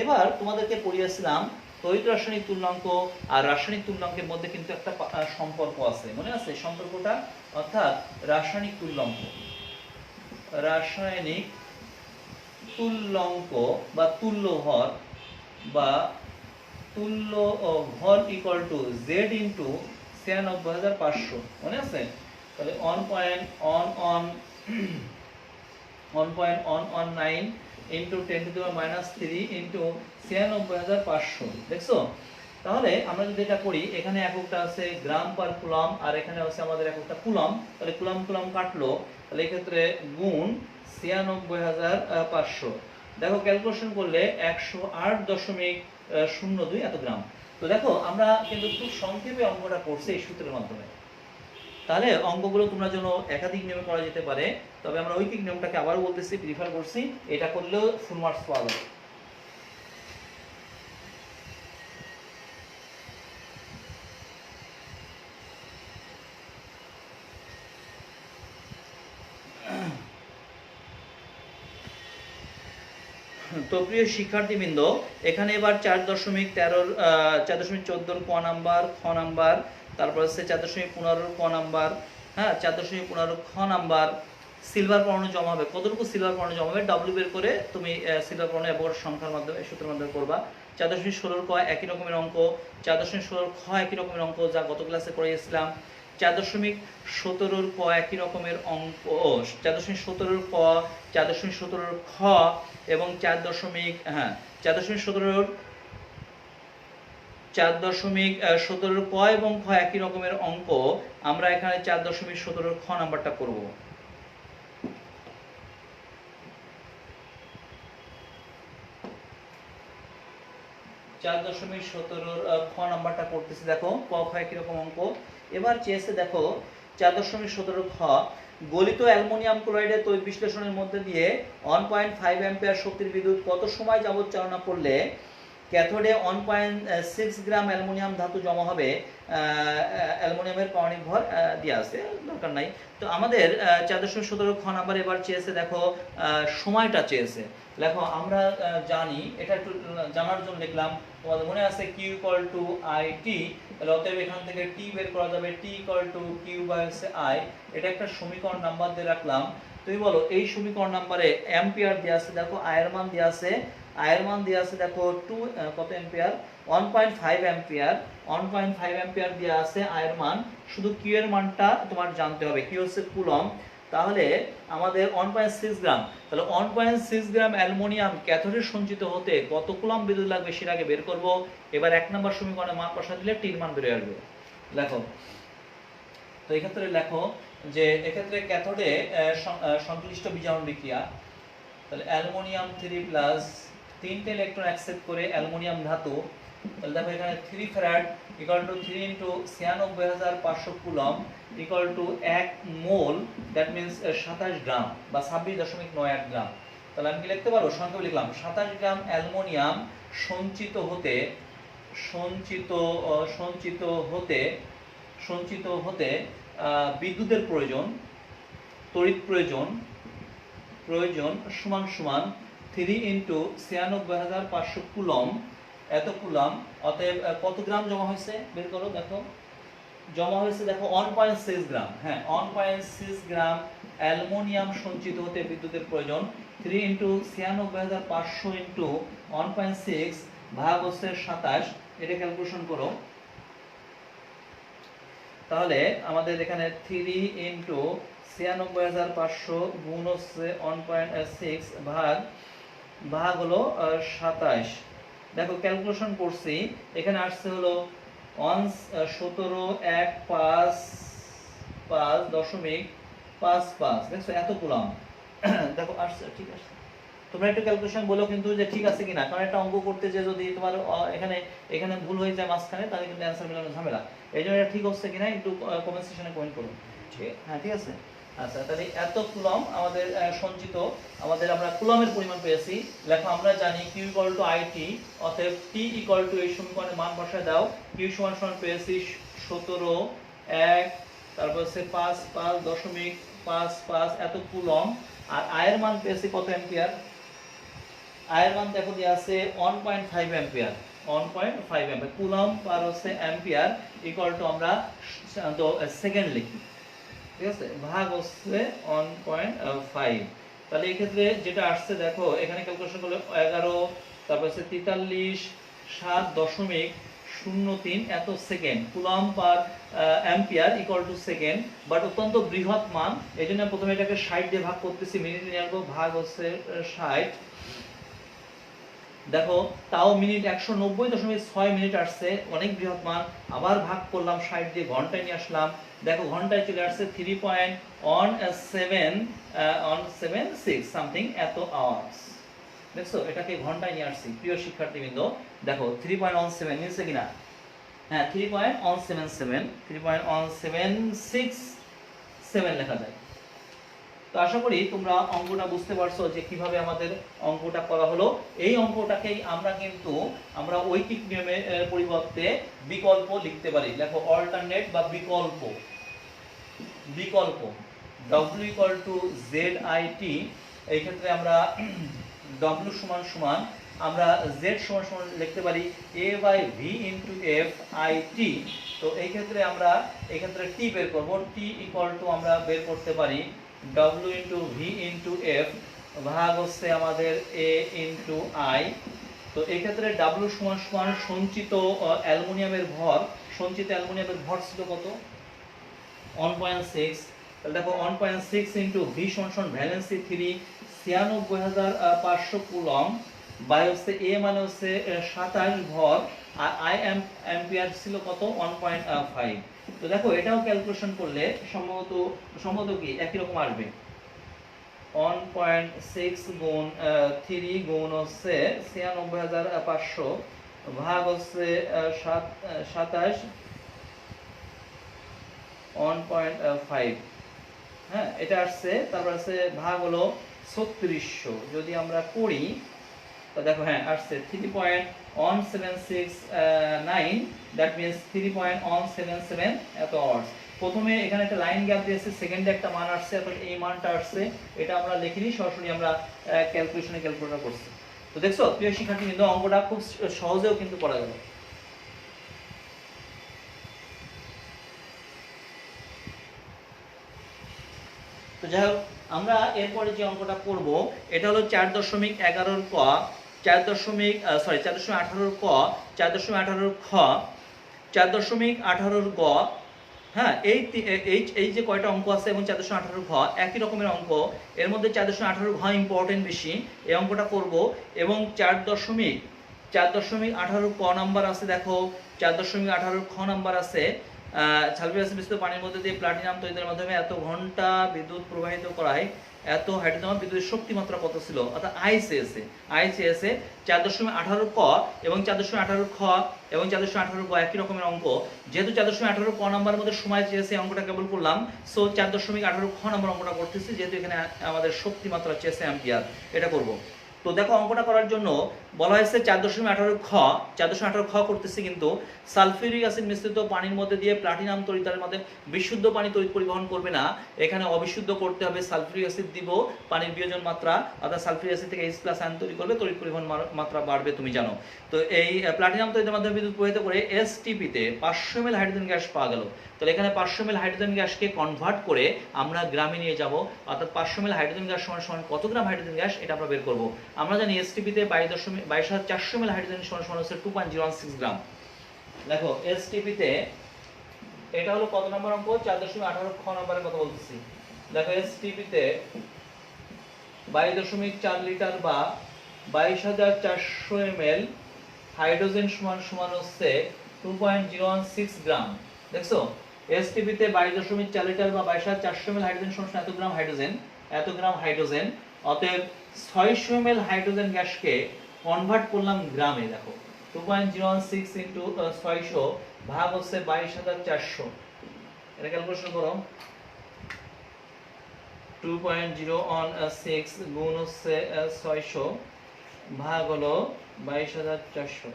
এবার তোমাদেরকে পড়িয়েছিলাম তড়িৎ রাসায়নিক তুল্যাঙ্ক আর রাসায়নিক তুল্যাঙ্কের মধ্যে কিন্তু একটা সম্পর্ক আছে, মনে আছে সম্পর্কটা? অর্থাৎ রাসায়নিক তুল্যাঙ্ক, রাসায়নিক তুল্যাঙ্ক বা তুল্য ভর বা তুল্য ভর ইকুয়াল টু জেড ইন্টু 96500, মনে আছে? তাহলে 1.119 into 10 to the power -3 into 96500। দেখছো? তাহলে আমরা যদি এটা করি, এখানে এককটা আছে গ্রাম পার কুলম্ব আর এখানে আছে আমাদের এককটা কুলম্ব, তাহলে কুলম্ব কুলম্ব কাটলো, তাহলে এই ক্ষেত্রে গুণ 96500। দেখো ক্যালকুলেশন করলে 108.02 এত গ্রাম। তো দেখো আমরা কিন্তু খুব সংক্ষেপে অঙ্কটা করছি এই সূত্রের মাধ্যমে। তাহলে অঙ্কগুলো তোমরা যেন একাধিক নিয়মে করা যেতে পারে, তবে আমরা ঐকিক নিয়মটাকে আবারও বলতেছি, প্রিফার করছি, এটা করলেও ফুল মার্কস পাওয়া যাবে। তো প্রিয় শিক্ষার্থীবৃন্দ, এখানে এবার 4.14 ক নাম্বার, খ নাম্বার, তারপর হচ্ছে 4.15 ক নাম্বার, হ্যাঁ 4.15 খ নাম্বার সিলভার পরমাণু জমা হবে। কতটুকু সিলভার পরমাণু জমা হবে ডব্লিউ বের করে তুমি সিলভার পরমাণু অ্যাভোগাড্রো সংখ্যার মাধ্যমে, সূত্রের মাধ্যমে করবা। 4.16 ক একই রকমের অঙ্ক, 4.16 খ একই রকমের অঙ্ক যা গত ক্লাসে করিয়েছিলাম। 4.17 ক একই রকমের অঙ্ক, 4.17 ক, 4.17 খ এবং 4.17 ক এবং খ একই রকমের অঙ্ক। আমরা এখানে 4.17 খ নাম্বারটা করব। 4.17 খ নাম্বারটা করতেছি। দেখো ক খ একই রকম অঙ্ক। এবার চেয়েছে দেখো 4.17 খ, গলিত অ্যালুমিনিয়াম ক্লোরাইডের তড়িৎ বিশ্লেষণের মধ্যে দিয়ে 1.5 অ্যাম্পিয়ার শক্তির বিদ্যুৎ কত সময় যাবত চালনা করলে ক্যাথোডে 1.6 গ্রাম অ্যালুমিনিয়াম ধাতু জমা হবে। অ্যালুমিনিয়ামের পারমাণবিক ভর দেওয়া আছে, দরকার নাই। তো আমাদের 4.17 খ নাম্বার এবার চেয়েছে, দেখো সময়টা চেয়েছে। দেখো আমরা জানি, এটা একটু জানার জন্য লিখলাম, তোমাদের মনে আছে Q equal to I T, তাহলে অতএব এখান থেকে টি বের করা যাবে, T equal to Q by I. এটা একটা সমীকরণ নাম্বার দিয়ে রাখলাম। তুমি বলো এই সমীকরণ নাম্বারে অ্যাম্পিয়ার দেওয়া আছে, দেখো আয়ের মান দেওয়া আছে, আয়ের মান দেওয়া আছে দেখো কত অ্যাম্পিয়ার, 1.5 অ্যাম্পিয়ার, 1.5 অ্যাম্পিয়ার দেওয়া আছে আয়ের মান। শুধু কিউ এর মানটা তোমার জানতে হবে, কিউ হচ্ছে কুলম্ব। তাহলে আমাদের 1.6 গ্রাম, তাহলে 1.6 গ্রাম অ্যালুমিনিয়াম ক্যাথোডে সঞ্চিত হতে কত কুলম্ব বিদ্যুৎ লাগবে সেটা আগে বের করব। এবার 1 নম্বর সমীকরণে মান বসা দিলে টির মান বের হয়ে আসবে। দেখো তো এই ক্ষেত্রে লেখো যে এক্ষেত্রে ক্যাথোডে সংশ্লিষ্ট বিজারণ বিক্রিয়া, তাহলে অ্যালুমিনিয়াম 3 প্লাস 3টে ইলেকট্রন অ্যাকসেপ্ট করে অ্যালুমিনিয়াম ধাতু। তাহলে দেখো এখানে 3 farad equal to 3 into 96500 coulomb equal to 1 mole, that means 27 গ্রাম বা 26.98 গ্রাম। তাহলে আমি কি লিখতে পারবো? সংক্ষেপে লিখলাম 27 গ্রাম অ্যালুমিনিয়াম সঞ্চিত হতে বিদ্যুতের প্রয়োজন, তড়িৎ প্রয়োজন সমান সমান 3 ইনটু 96500 কুলম্ব, এত কুলম্ব। অতএব কত গ্রাম জমা হয়েছে বের করো। দেখো জমা হয়েছে, দেখো 1.6 গ্রাম, হ্যাঁ 1.6 গ্রাম অ্যালুমিনিয়াম সঞ্চিত হতে বিদ্যুতের প্রয়োজন। 3 ইনটু 96500 ইনটু 1.6 ভাগ হচ্ছে 27, এটা ক্যালকুলেশন করো। তাহলে আমাদের এখানে 3 ইনটু 96500 গুণ হচ্ছে 1.6 ভাগ হলো 27। দেখো ক্যালকুলেশন করছি, এখানে আসছে হলো 17,155.55, দেখছো এত কুলম্ব। দেখো আসছে, ঠিক আছে। তোমরা একটু ক্যালকুলেশন বলো কিন্তু যে ঠিক আছে কিনা, কারণ একটা অঙ্ক করতে যে যদি তোমার এখানে এখানে ভুল হয়ে যায় মাঝখানে, তাহলে কিন্তু অ্যান্সার মেলানো ঝামেলা। এই জন্য এটা ঠিক হচ্ছে কিনা একটু কমেন্ট সেকশনে কমেন্ট করো। হ্যাঁ ঠিক আছে। আচ্ছা তাহলে এত কুলম আমাদের সঞ্চিত, আমাদের আমরা কুলমের পরিমাণ পেয়েছি। দেখো আমরা জানি Q = IT, অতএব T = এই সমীকরণে মান বসায় দাও। Q = পেয়েছি 17 1, তারপর হচ্ছে 5 5.55 এত কুলম। আর I এর মান পেয়েছি কত অ্যাম্পিয়ার? I এর মান দেখো দেয়া আছে 1.5 অ্যাম্পিয়ার। 1.5 অ্যাম্পিয়ার কুলম পার হচ্ছে অ্যাম্পিয়ার ইকুয়াল টু আমরা সেকেন্ড লিখি, ঠিক আছে, ভাগ হচ্ছে 1.5। তাহলে এই ক্ষেত্রে যেটা আসছে দেখো এখানে ক্যালকুলেশন করলে 11, তারপর হচ্ছে 43 7.03 এত second coulomb per ampere equal to second, but অত্যন্ত বৃহৎ মান। এই জন্য প্রথমে এটাকে 60 দিয়ে ভাগ করতেছি, মিনিট নিয়ে আসবো, ভাগ হচ্ছে 60। দেখো তাও মিনিট 190.6 মিনিট আসছে, অনেক বৃহৎ মান। আবার ভাগ করলাম 60 দিয়ে, ঘন্টায় নিয়ে আসলাম, দেখো ঘন্টায় চলে আসছে 3.176 সামথিং এত আওয়ার্স। দেখছো এটাকে ঘন্টায় নিয়ে আসছি প্রিয় শিক্ষার্থীবৃন্দ। দেখো 3.17 মিলছে কিনা? হ্যাঁ 3.177 লেখা যায়। তো আশা করি তোমরা অঙ্কটা বুঝতে পারছো যে কিভাবে আমাদের অঙ্কটা করা হলো। এই অঙ্কটাকেই আমরা ঐকিক নিয়মের পরিবর্তে বিকল্প লিখতে পারি। দেখো অল্টারনেট বা বিকল্প, W = ZIT। এই ক্ষেত্রে আমরা W সমান আমরা Z সমান লিখতে পারি A/V × FIT। তো এই ক্ষেত্রে আমরা T বের করব। T = আমরা বের করতে পারি W × V × F ভাগ হচ্ছে আমাদের A × I। তো এই ক্ষেত্রে W সমান সঞ্চিত অ্যালুমিনিয়ামের ভর, ছিল কত? 1.6। তাহলে দেখো 1.6 × V = ভ্যালেন্সি 3 96,500 কুলম, বাই হচ্ছে A মানে হচ্ছে 27 ভর, আর I অ্যাম্পিয়ার ছিল কত? 1.5। তো দেখো এটাও ক্যালকুলেশন করলে সম্ভবত কি একই রকম আসবে। 1.6 গুণ 3 গুণ হচ্ছে 96,500 ভাগ হচ্ছে 27 1.5। হ্যাঁ এটা আসছে, তারপর আছে ভাগ হলো 3600। যদি আমরা করি তো দেখো হ্যাঁ আসছে 3.1769, দ্যাট মিন্স 3.177 এত আওয়ার্স। প্রথমে এখানে একটা লাইন গ্যাপ দিয়েছে, সেকেন্ডে একটা মান আসছে, অর্থাৎ এই মানটা আসছে, এটা আমরা লিখিনি, সরাসরি আমরা ক্যালকুলেটর করছি। তো দেখছো প্রিয় শিক্ষার্থী কিন্তু অঙ্কটা খুব সহজেও কিন্তু করা গেল। তো যাই হোক আমরা এরপরে যে অঙ্কটা করব এটা হলো 4.11 ক, 4.18 ক, 4.18 খ, 4.18 গ। হ্যাঁ এই যে কয়টা অঙ্ক আছে এবং 4.18 ঘ একই রকমের অঙ্ক, এর মধ্যে 4.18 ঘ ইম্পর্টেন্ট বেশি, এই অঙ্কটা করব। এবং 4.18 ক নাম্বার আছে, দেখো 4.18 খ নাম্বার আছে, সালফিউরিক অ্যাসিড মিশ্রিত পানির মধ্যে দিয়ে প্লাটিনাম তড়িতের মাধ্যমে এত ঘন্টা বিদ্যুৎ প্রবাহিত করায় এত হাইড্রোজেন বিদ্যুতের শক্তি মাত্রা কত ছিল, অর্থাৎ I চেয়েছে 4.18 ক এবং 4.18 খ এবং 4.18 গ একই রকমের অঙ্ক। যেহেতু 4.18 ক নাম্বারের মধ্যে সময় চেয়েছে, অঙ্কটা কেবল করলাম, সো 4.18 খ নাম্বার অঙ্কটা করতেছি, যেহেতু এখানে আমাদের শক্তি মাত্রা চেয়েছে অ্যাম্পিয়ার, এটা করব। তো দেখো অঙ্কটা করার জন্য বলা হয়েছে 4.18 খ করতেছি, কিন্তু সালফিউরিক অ্যাসিড মিশ্রিত পানির মধ্যে দিয়ে প্লাটিনাম তড়িতার মধ্যে বিশুদ্ধ পানি তড়িৎ পরিবহন করবে না, এখানে অবিশুদ্ধ করতে হবে। সালফিউরিক অ্যাসিড দিব, পানির বিয়োজন মাত্রা, অর্থাৎ সালফিউরিক অ্যাসিড থেকে H+ আয়ন তৈরি করবে, তড়িৎ পরিবহন মাত্রা বাড়বে, তুমি জানো। তো এই প্লাটিনাম তড়িতের মাধ্যমে বিদ্যুৎ প্রবাহিত করে STP তে 500 ml হাইড্রোজেন গ্যাস পাওয়া গেল। তাহলে এখানে 500 ml হাইড্রোজেন গ্যাসকে কনভার্ট করে আমরা গ্রামে নিয়ে যাব, অর্থাৎ 500 ml হাইড্রোজেন গ্যাস সমান কত গ্রাম হাইড্রোজেন গ্যাস, এটা আমরা বের করব। আমরা জানি STP তে 22,400 ml হাইড্রোজেন সমান হচ্ছে 2.016 গ্রাম। দেখো STP তে এটা হলো কত নম্বর অঙ্ক? 4.18 খ নম্বরের কথা বলতেছি। দেখো STP তে 22.4 লিটার বা 22,400 ml হাইড্রোজেন সমান হচ্ছে 2.016 গ্রাম। দেখছো STP তে 22.4 লিটার বা 22,400 ml হাইড্রোজেন সমান এত গ্রাম হাইড্রোজেন, এত গ্রাম হাইড্রোজেন। অতএব 600 ml হাইড্রোজেন গ্যাসকে কনভার্ট করলাম গ্রামে। দেখো 2.016 ইনটু 600 ভাগ হচ্ছে 22,400। এটা ক্যালকুলেশন করো। 2.016 গুণ হচ্ছে 600 ভাগ হলো 22,400।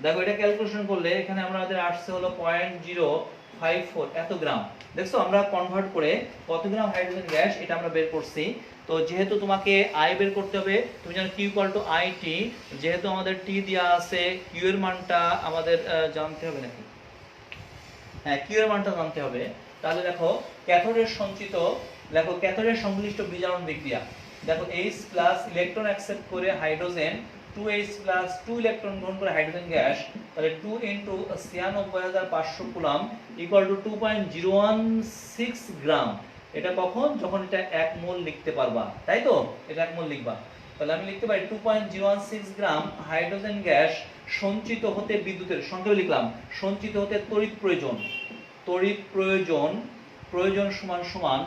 দেখো এটা ক্যালকুলেশন করলে এখানে আমাদের আসছে হলো 0.054 এত গ্রাম। দেখছো আমরা কনভার্ট করে কত গ্রাম হাইড্রোজেন গ্যাস এটা আমরা বের করছি। তো যেহেতু তোমাকে আই বের করতে হবে, তুমি জানো Q equal to I T, যেহেতু আমাদের টি দেওয়া আছে, কিউ এর মানটা আমাদের জানতে হবে নাকি? হ্যাঁ, কিউ এর মানটা জানতে হবে। তাহলে দেখো ক্যাথোডের সঞ্চিত, দেখো ক্যাথোডের সংশ্লিষ্ট বিজারণ বিক্রিয়া, দেখো H প্লাস ইলেকট্রন অ্যাকসেপ্ট করে হাইড্রোজেন, 2H প্লাস 2 ইলেকট্রন গ্রহণ করে হাইড্রোজেন গ্যাস, তাহলে 2 ইনটু 96,500 কুলম্ব ইকুয়াল টু 2.016 গ্রাম। এটা কখন? যখন এটা 1 মোল লিখতে পারবা, তাই তো? এটা 1 মোল লিখবা। তাহলে আমি লিখতে পারি 2.016 গ্রাম হাইড্রোজেন গ্যাস সঞ্চিত হতে বিদ্যুতের, সংক্ষেপে লিখলাম সঞ্চিত হতে তড়িৎ প্রয়োজন, তড়িৎ প্রয়োজন, প্রয়োজন সমান সমান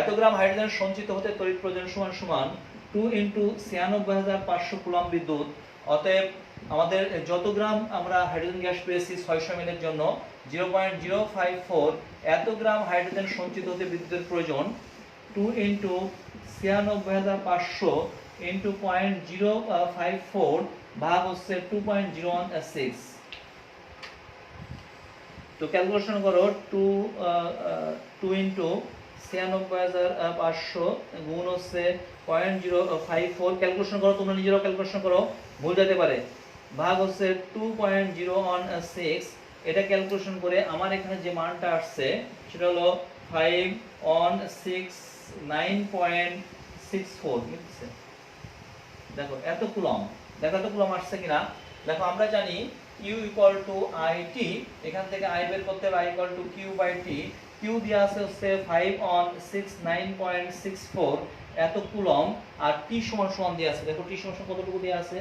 এত গ্রাম হাইড্রোজেন সঞ্চিত হতে তড়িৎ প্রয়োজন সমান সমান 2 ইনটু 96,500 কুলম্ব বিদ্যুৎ। অতএব আমাদের যত গ্রাম আমরা হাইড্রোজেন গ্যাস পেয়েছি 600 ml এর জন্য 0.054 এত গ্রাম হাইড্রোজেন সঞ্চিত হতে বিদ্যুতের প্রয়োজন। 2 ইনটু 96,500 ইনটু 0.054 ভাগ হচ্ছে 2.016। তো ক্যালকুলেশন করো 2 ইনটু 96,500 গুণ হচ্ছে 0.054। ক্যালকুলেশন করো, তোমরা নিজেরাও ক্যালকুলেশন করো, ভুল যেতে পারে। ভাগ হচ্ছে 2.016। এটা ক্যালকুলেশন করে আমার এখানে যে মানটা আসছে সেটা হলো 519.64। বুঝছে? দেখো এত কুলম্ব, দেখো এত কুলম্ব আসছে কিনা। দেখো আমরা জানি Q ইকুয়াল টু IT, এখান থেকে I বের করতে হবে I equal to Q by T। Q দেয়া আছে হচ্ছে 519.64 এত কুলম্ব, আর T সমান সমান দেয়া আছে। দেখো T সমান সমান কতটুকু দেয়া আছে?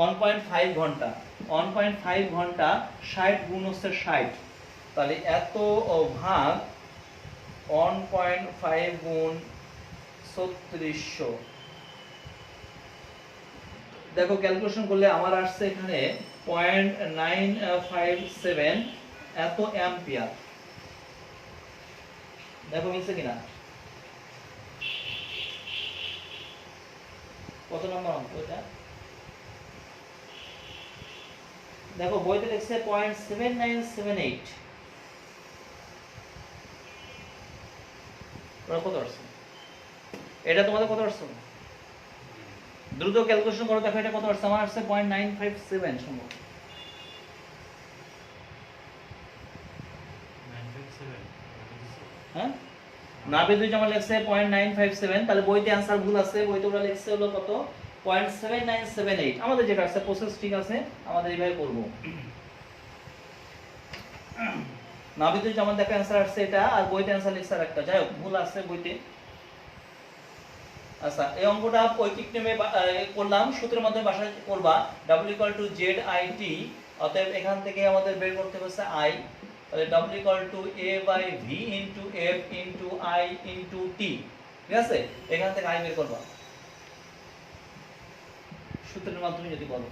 1.5 ঘন্টা। 1.5 ঘন্টা 60 গুণ হচ্ছে 60, তাহলে এত ভাগ 1.5 গুণ 3600। দেখো ক্যালকুলেশন করলে আমার আসছে এখানে 0.957 এত অ্যাম্পিয়ার। দেখো মিলছে কিনা? কত নম্বর অঙ্ক এটা? দেখো বইতে লিখছে 0.7978। ওরা কত আসছে? এটা তোমাদের কত আসছে? দ্রুত ক্যালকুলেশন করো, দেখো এটা কত আসছে। আমার আসছে 0.957 সম্ভব। হ্যাঁ, নাবিদ জামাল লিখছে 0.957, তাহলে বইতে आंसर ভুল আছে। বইতে ওরা লিখছে হলো কত? 0.7978। আমাদের যেটা আছে প্রসেস ঠিক আছে, আমাদের এইভাবে করব। নাবিদ জামাল দেখো आंसर আসছে এটা, আর বইতে आंसर লিখছে আরেকটা। যাই হোক, ভুল আছে বইতে। আচ্ছা, এই অঙ্কটা ঐকিক নিয়মে করলাম, সূত্রের মাধ্যমে বাসায় করবা। W ইকুয়াল টু ZIT, অতএব এখান থেকে আমাদের বের করতে হচ্ছে I, তাহলে W equal to A by V into F into I into T। ঠিক আছে, এখান থেকে I বের করবা সূত্রের মাধ্যমে যদি বলো।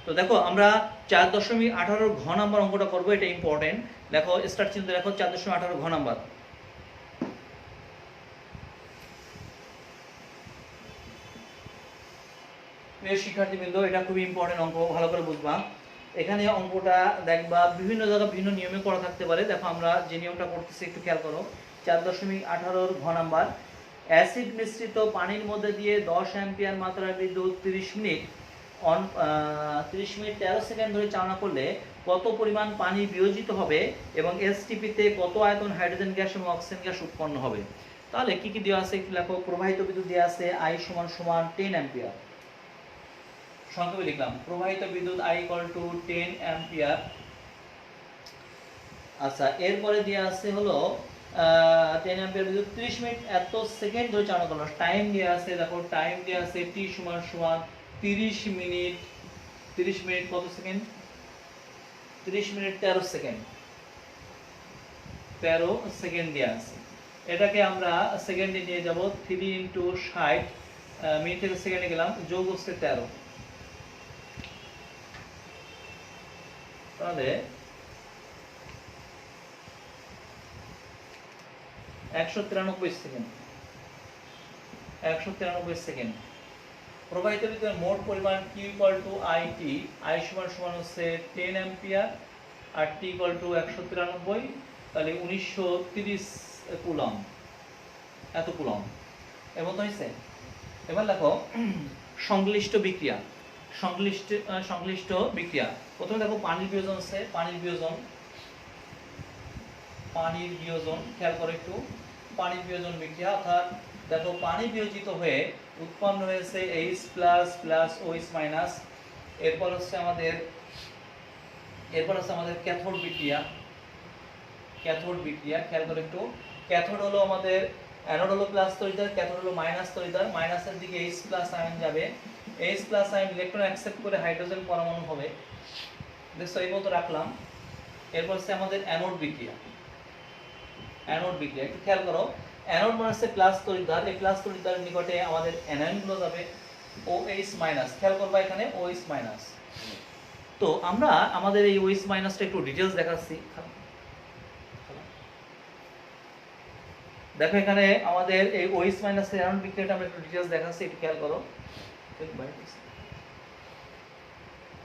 তো দেখো আমরা 4.18 ঘ নাম্বার অঙ্কটা করব, এটা ইম্পর্টেন্ট। দেখো স্টার্ট চিহ্ন দেখো 4.18 ঘ নাম্বার। প্রিয় শিক্ষার্থীবৃন্দ, এটা খুবই ইম্পর্টেন্ট অঙ্ক, ভালো করে বুঝবা। এখানে অঙ্কটা দেখবা বিভিন্ন জায়গায় বিভিন্ন নিয়মে করা থাকতে পারে। দেখো আমরা যে নিয়মটা করতেছি একটু খেয়াল করো। 4.18 ঘ নাম্বার, অ্যাসিড মিশ্রিত পানির মধ্যে দিয়ে 10 অ্যাম্পিয়ার মাত্রার বিদ্যুৎ 30 মিনিট 13 সেকেন্ড ধরে চালনা করলে কত পরিমাণ পানি বিয়োজিত হবে এবং এসটিপিতে কত আয়তন হাইড্রোজেন গ্যাস এবং অক্সিজেন গ্যাস উৎপন্ন হবে। তাহলে কি কি দেওয়া আছে একটু লেখো। প্রবাহিত বিদ্যুৎ দেওয়া আছে I সমান সমান 10 অ্যাম্পিয়ার। সংক্ষেপে লিখলাম প্রবাহিত বিদ্যুৎ I ইকুয়াল টু 10 অ্যাম্পিয়ার। আচ্ছা, এরপরে দেওয়া আছে হলো 10 অ্যাম্পিয়ার বিদ্যুৎ 30 মিনিট এত সেকেন্ড ধরে চালনা করলো। টাইম দেওয়া আছে, দেখো টাইম দেওয়া আছে T সমান সমান 30 মিনিট। 30 মিনিট কত সেকেন্ড? 30 মিনিট 13 সেকেন্ড, 13 সেকেন্ড দেওয়া আছে। এটাকে আমরা সেকেন্ডে নিয়ে যাব, 3 ইন্টু 60, মিনিট থেকে সেকেন্ডে গেলাম, যোগ হচ্ছে 13, তাহলে 193 সেকেন্ড, 193 সেকেন্ড। প্রবাহিত বিদ্যুতের মোট পরিমাণ Q equal to IT, I সমান সমান হচ্ছে 10 অ্যাম্পিয়ার, আর T ইকুয়াল টু 193, তাহলে 1930 কুলম্ব, এত কুলম্ব। এমন হয়েছে। এবার দেখো সংশ্লিষ্ট বিক্রিয়া, সংশ্লিষ্ট বিক্রিয়া। প্রথমে দেখো পানির বিয়োজন আছে, পানির বিয়োজন, খেয়াল করো একটু, পানির বিয়োজন বিক্রিয়া। অর্থাৎ দেখো পানি বিয়োজিত হয়ে উৎপন্ন হয়েছে H plus plus OH minus. এরপর হচ্ছে আমাদের ক্যাথোড বিক্রিয়া, খেয়াল করে একটু। ক্যাথোড হলো আমাদের, অ্যানোড হলো প্লাস তড়িৎদ্বার, ক্যাথোড হলো মাইনাস তড়িৎদ্বার। মাইনাসের দিকে H প্লাস আয়ন যাবে, H plus ion electron accept করে হাইড্রোজেন পরমাণু হবে। দেখছো এই মতো রাখলাম। এরপর হচ্ছে আমাদের অ্যানোড বিক্রিয়া, একটু খেয়াল করো। অ্যানোড মানে হচ্ছে প্লাস তড়িৎদ্বার, এই প্লাস তড়িৎদ্বারের নিকটে আমাদের অ্যানায়ন গুলো যাবে OH মাইনাস, খেয়াল করবা এখানে OH মাইনাস। তো আমরা আমাদের এই OH মাইনাসটা একটু ডিটেইলস দেখাচ্ছি। দেখো এখানে আমাদের এই OH মাইনাস এর অ্যানোড বিক্রিয়াটা আমরা একটু ডিটেইলস দেখাচ্ছি, একটু খেয়াল করো।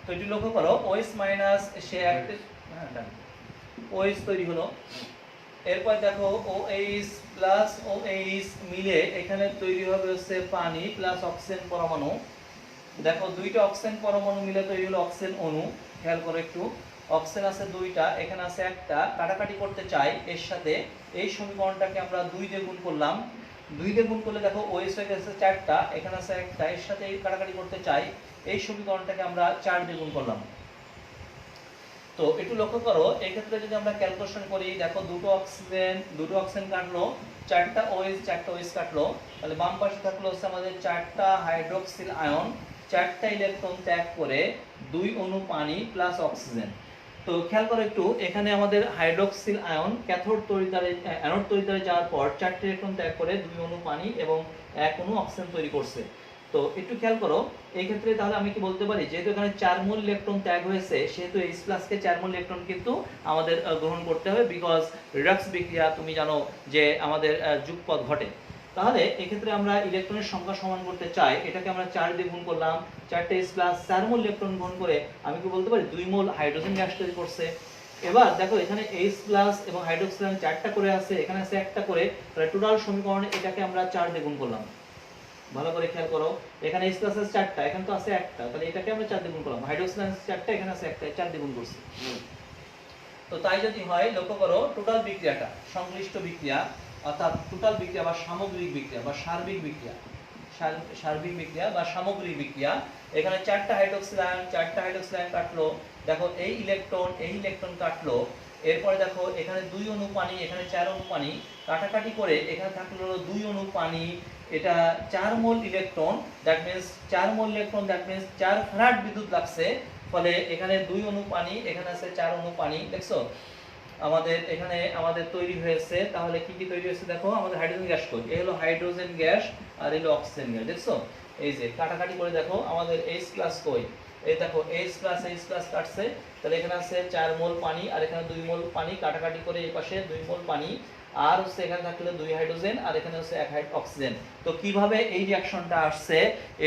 তো এটি লক্ষ্য করো, OH মাইনাস সে একটা OH তৈরি হলো। এরপর দেখো OH প্লাস OH মিলে এখানে তৈরি হবে হচ্ছে পানি প্লাস অক্সিজেন পরমাণু। দেখো দুইটা অক্সিজেন পরমাণু মিলে তৈরি হলো অক্সিজেন অণু। খেয়াল করো একটু, অক্সিজেন আছে দুইটা, এখানে আছে একটা, কাটাকাটি করতে চাই এর সাথে। এই সমীকরণটাকে আমরা 2 দিয়ে গুণ করলাম, 2 দিয়ে গুণ করলে দেখো OH হয়ে গেছে 4টা, এখানে আছে একটা, এর সাথে কাটাকাটি করতে চাই, এই সমীকরণটাকে আমরা 4 দিয়ে গুণ করলাম। তো একটু লক্ষ্য করো, এই ক্ষেত্রে যদি আমরা ক্যালকুলেশন করি, দেখো দুটো অক্সিজেন কাটলো, 4টা OH কাটলো, তাহলে বাম পাশে থাকলো হচ্ছে আমাদের 4টা হাইড্রোক্সিল আয়ন, 4টা ইলেকট্রন ত্যাগ করে 2 অণু পানি প্লাস অক্সিজেন। তো খেয়াল করো একটু, এখানে আমাদের হাইড্রোক্সিল আয়ন অ্যানোড তড়িৎদ্বারে যাওয়ার পর 4টা ইলেকট্রন ত্যাগ করে 2 অণু পানি এবং 1 অণু অক্সিজেন তৈরি করছে। তো একটু খেয়াল করো, এই ক্ষেত্রে তাহলে আমি কি বলতে পারি, যেহেতু এখানে 4 মোল ইলেকট্রন ত্যাগ হয়েছে, সেহেতু H+ কে 4 মোল ইলেকট্রন কিন্তু আমাদের গ্রহণ করতে হবে, বিকজ রিডক্স বিক্রিয়া তুমি জানো যে আমাদের যুগপৎ ঘটে। তাহলে এই ক্ষেত্রে আমরা ইলেকট্রনের সংখ্যা সমান করতে চাই, এটাকে আমরা 4 দিয়ে গুণ করলাম, 4টা H+ 4 মোল ইলেকট্রন গ্রহণ করে আমি কি বলতে পারি 2 মোল হাইড্রোজেন গ্যাস তৈরি করছে। এবার দেখো এখানে H+ এবং হাইড্রোক্সিল 4টা করে আছে, এখানে আছে একটা করে, তাহলে টোটাল সমীকরণে এটাকে আমরা 4 দিয়ে গুণ করলাম। ভালো করে খেয়াল করো, এখানে H+ আছে 4টা, এখানে তো আছে একটা, তাহলে এটাকে আমরা 4 দিয়ে গুণ করলাম। হাইড্রোক্সিল আছে 4টা, এখানে আছে একটা, 4 দিয়ে গুণ করছি। তো তাই যদি হয়, লক্ষ্য করো টোটাল বিক্রিয়াটা, সংশ্লিষ্ট বিক্রিয়া অর্থাৎ টোটাল বিক্রিয়া বা সামগ্রিক বিক্রিয়া বা সার্বিক বিক্রিয়া, বা সামগ্রিক বিক্রিয়া। এখানে 4টা হাইড্রোক্সিল আয়ন কাটলো, দেখো এই ইলেকট্রন কাটলো। এরপরে দেখো এখানে 2 অণু পানি, এখানে 4 অণু পানি, কাটাকাটি করে এখানে থাকলো 2 অণু পানি, এটা 4 মোল electron, that means 4 mole electron, that means 4 farad বিদ্যুৎ লাগছে। ফলে এখানে 2 অণু পানি, এখানে আছে 4 অণু পানি। দেখছো আমাদের এখানে আমাদের তৈরি হয়েছে, তাহলে কি কি তৈরি হয়েছে দেখো, আমাদের হাইড্রোজেন গ্যাস কই, এই হলো হাইড্রোজেন গ্যাস আর এই হলো অক্সিজেন গ্যাস। দেখছো এই যে কাটাকাটি করে দেখো আমাদের H+ কই, এই দেখো H+ কাটছে, তাহলে এখানে আছে 4 মোল পানি আর এখানে 2 মোল পানি, কাটাকাটি করে এই পাশে 2 মোল পানি, আর হচ্ছে এখানে থাকলে 2 হাইড্রোজেন আর এখানে হচ্ছে 1 অক্সিজেন। তো কিভাবে এই রিঅ্যাকশনটা আসছে,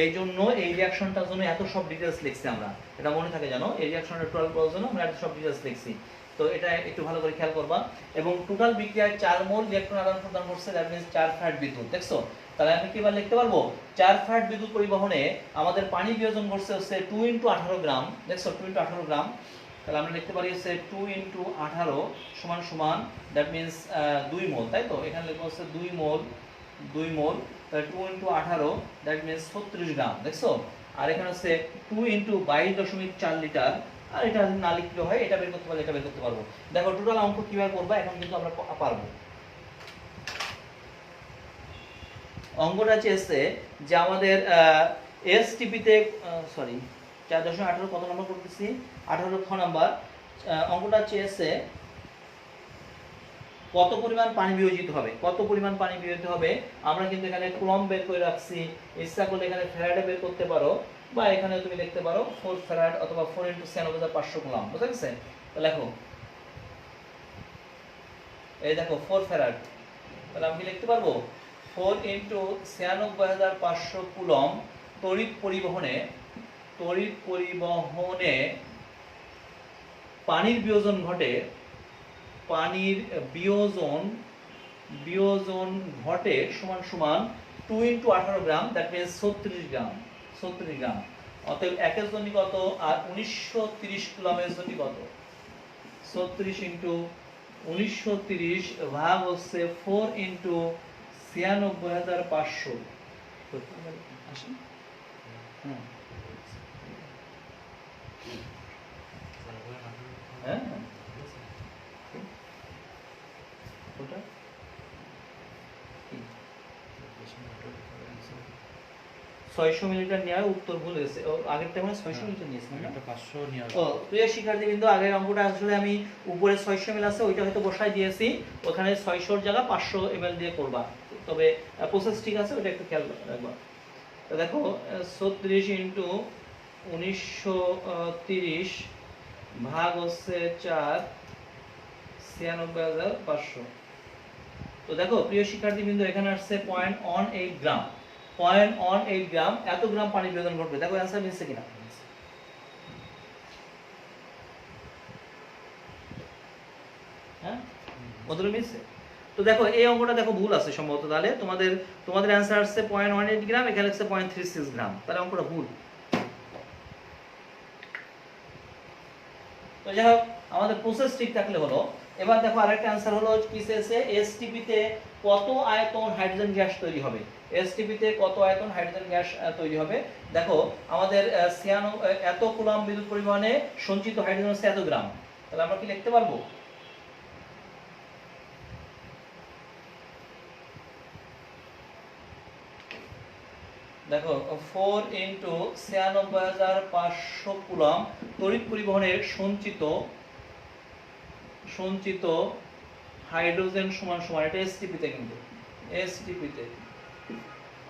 এই জন্য এই রিঅ্যাকশনটার জন্য এত সব ডিটেইলস লিখছি আমরা, এটা মনে থাকে জানো, এই রিঅ্যাকশনটা টোটাল করার জন্য আমরা এত সব ডিটেইলস লিখছি। তো এটা একটু ভালো করে খেয়াল করবা। এবং টোটাল বিক্রিয়ায় 4 মোল ইলেকট্রন আদান প্রদান করছে, দ্যাট মিন্স 4 ফ্যারাড বিদ্যুৎ। দেখছো তাহলে আমি কিভাবে লিখতে পারবো, 4 ফ্যারাড বিদ্যুৎ পরিবহনে আমাদের পানি বিয়োজন করছে হচ্ছে 2 × 18 গ্রাম। দেখছো 2 × 18 গ্রাম, তাহলে আমরা লিখতে পারি হচ্ছে 2 × 18 সমান সমান, দ্যাট মিন্স 2 মোল, তাই তো। এখানে লিখবো হচ্ছে 2 মোল, তাহলে 2 × 18 দ্যাট মিন্স 36 গ্রাম। দেখছো আর এখানে হচ্ছে 2 × 22.4 লিটার, আর এটা না লিখলে হয়, এটা বের করতে পারলে এটা বের করতে পারবো। দেখো টোটাল অঙ্ক কিভাবে করবা, এখন কিন্তু আমরা পারবো। অঙ্কটা চেয়েছে যে আমাদের এসটিপি তে, সরি 4.18 কত নম্বর করতেছি, 18 খ নাম্বার, অঙ্কটা চেয়েছে কত পরিমাণ পানি বিয়োজিত হবে, কত পরিমাণ পানি বিয়োজিত হবে। আমরা কিন্তু এখানে কুলম্ব বের করে রাখছি, ইচ্ছা করলে এখানে ফ্যারাডে বের করতে পারো, বা এখানে তুমি লিখতে পারো 4 ফ্যারাড অথবা 4 × 96,500 কুলম্ব। বুঝা গেছে? লেখো, এই দেখো 4 ফ্যারাড, তাহলে আমি কি লিখতে পারবো 4 × 96,500 কুলম্ব তড়িৎ পরিবহনে পানির বিয়োজন ঘটে, পানির বিয়োজন ঘটে সমান সমান 2 × 18 গ্রাম, দ্যাট মিন্স 36 গ্রাম। অতএব একের জন্য কত, আর 1930 কুলম্বের জন্য কত, 36 × 1930 ভাগ হচ্ছে 4 × 96,500। হ্যাঁ, 600 মিলিলিটার নেওয়ার উত্তর ভুল হয়েছে। আগেরটা মানে 600 মিলিলিটার নিয়েছে, মানে 500 নিয়ে। প্রিয় শিক্ষার্থীবৃন্দ, আগের অঙ্কটা আসলে আমি উপরে 600 ml আছে ওইটা হয়তো বসাই দিয়েছি, ওখানে 600 এর জায়গা 500 ml দিয়ে করবা, তবে প্রসেস ঠিক আছে, ওটা একটু খেয়াল রাখবা। তো দেখো 36 × 1930 ভাগ হচ্ছে 4, 96,500। তো দেখো প্রিয় শিক্ষার্থীবৃন্দ, এখানে আসছে 0.18 গ্রাম, 0.18 গ্রাম, এত গ্রাম পানি বিয়োজন ঘটবে। দেখো অ্যান্সার মিলছে কিনা, হ্যাঁ কতটা মিলছে? তো দেখো এই অঙ্কটা দেখো ভুল আছে সম্ভবত, তাহলে তোমাদের অ্যান্সার আসছে 0.18 গ্রাম, এখানে আসছে 0.36 গ্রাম, তাহলে অঙ্কটা ভুল। তো যাই হোক, আমাদের প্রসেস ঠিক থাকলে হলো। এবার দেখো আরেকটা অ্যান্সার হলো কি চেয়েছে, এসটিপি তে কত আয়তন হাইড্রোজেন গ্যাস তৈরি হবে, এসটিপি তে কত আয়তন হাইড্রোজেন গ্যাস তৈরি হবে। দেখো আমাদের এত কুলম্ব বিদ্যুৎ পরিমাণে সঞ্চিত হাইড্রোজেন হচ্ছে এত গ্রাম, তাহলে আমরা কি লিখতে পারবো, দেখো 4 × 96,500 কুলম্ব তড়িৎ পরিবহনের সঞ্চিত হাইড্রোজেন সমান সমান, এটা এসটিপি তে, কিন্তু এসটিপি তে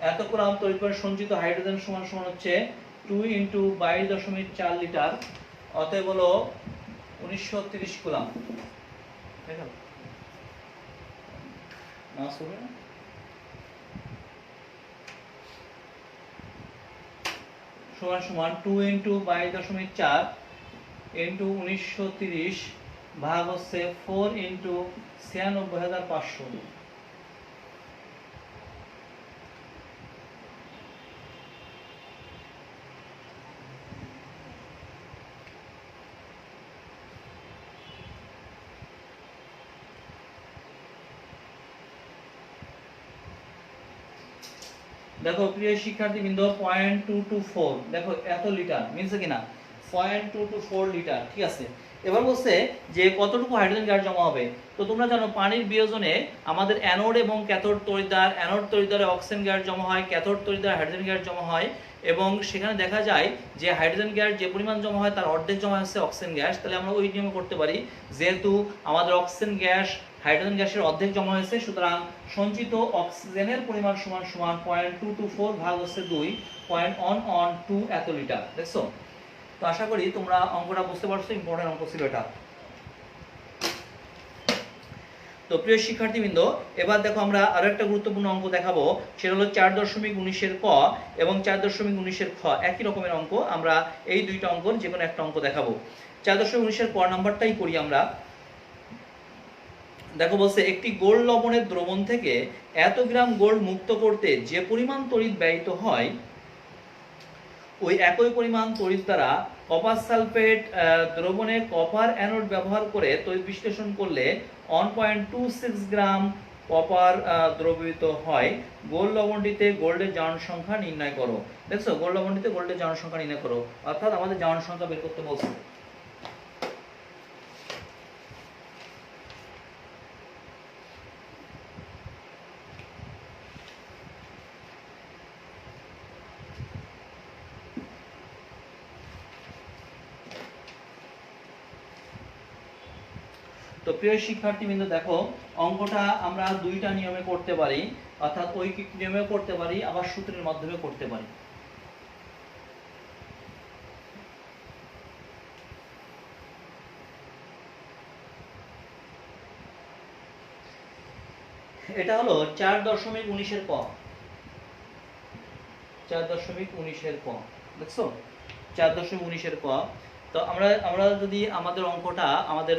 এত কুলম্ব তড়িৎ পরিবহনের সঞ্চিত হাইড্রোজেন সমান সমান হচ্ছে 2 × 22.4 লিটার, অতএব হলো 1930 কুলম্ব। ঠিক আছে না, শুনে সমান সমান 2 × 22.4 × 1930 ভাগ হচ্ছে 4 × 96,500। দেখো প্রিয় শিক্ষার্থীবৃন্দ 0.224, দেখো এত লিটার মিলছে কিনা, 0.224 লিটার, ঠিক আছে। এবার বলছে যে কতটুকু হাইড্রোজেন গ্যাস জমা হবে। তো তোমরা জানো পানির বিয়োজনে আমাদের অ্যানোড এবং ক্যাথোড তড়িৎদ্বার, অ্যানোড তড়িৎদ্বারে অক্সিজেন গ্যাস জমা হয়, ক্যাথোড তড়িৎদ্বারে হাইড্রোজেন গ্যাস জমা হয়, এবং সেখানে দেখা যায় যে হাইড্রোজেন গ্যাস যে পরিমাণ জমা হয় তার অর্ধেক জমা হচ্ছে অক্সিজেন গ্যাস। তাহলে আমরা ওই নিয়মে করতে পারি, যেহেতু আমাদের অক্সিজেন গ্যাস হাইড্রোজেন গ্যাসের অর্ধেক জমা হয়েছে, সুতরাং সঞ্চিত অক্সিজেনের পরিমাণ সমান সমান 0.224 ভাগ হচ্ছে 2, 0.112 এত লিটার। দেখছো? তো আশা করি তোমরা অঙ্কটা বুঝতে পারছো, ইম্পর্টেন্ট অঙ্ক ছিল এটা। তো প্রিয় শিক্ষার্থীবৃন্দ, এবার দেখো আমরা আরো একটা গুরুত্বপূর্ণ অঙ্ক দেখাবো, সেটা হলো 4.19 ক এবং 4.19 খ, একই রকমের অঙ্ক। আমরা এই দুইটা অঙ্কর যে কোনো একটা অঙ্ক দেখাবো। 4.19 ক নাম্বারটাই করি আমরা। দেখো বলছে একটি গোল্ড লবণের দ্রবণ থেকে এত গ্রাম গোল্ড মুক্ত করতে যে পরিমাণ তড়িৎ ব্যয়িত হয়, ওই একই পরিমাণ তড়িৎ দ্বারা কপার সালফেট দ্রবণে কপার অ্যানোড ব্যবহার করে তড়িৎ বিশ্লেষণ করলে 1.26 গ্রাম কপার দ্রবীভূত হয়। গোল্ড লবণটিতে গোল্ডের জারণ সংখ্যা নির্ণয় করো। দেখছো, গোল্ড লবণটিতে গোল্ডের জারণ সংখ্যা নির্ণয় করো, অর্থাৎ আমাদের জারণ সংখ্যা বের করতে বলছে। তো প্রিয় শিক্ষার্থীবৃন্দ দেখো, অঙ্কটা আমরা দুইটা নিয়মে করতে পারি, অর্থাৎ ঐকিক নিয়মেও করতে পারি, আবার সূত্রের মাধ্যমে করতে পারি। এটা হলো 4.19 ক, 4.19 ক, দেখছো 4.19 ক। তো আমরা যদি আমাদের অঙ্কটা আমাদের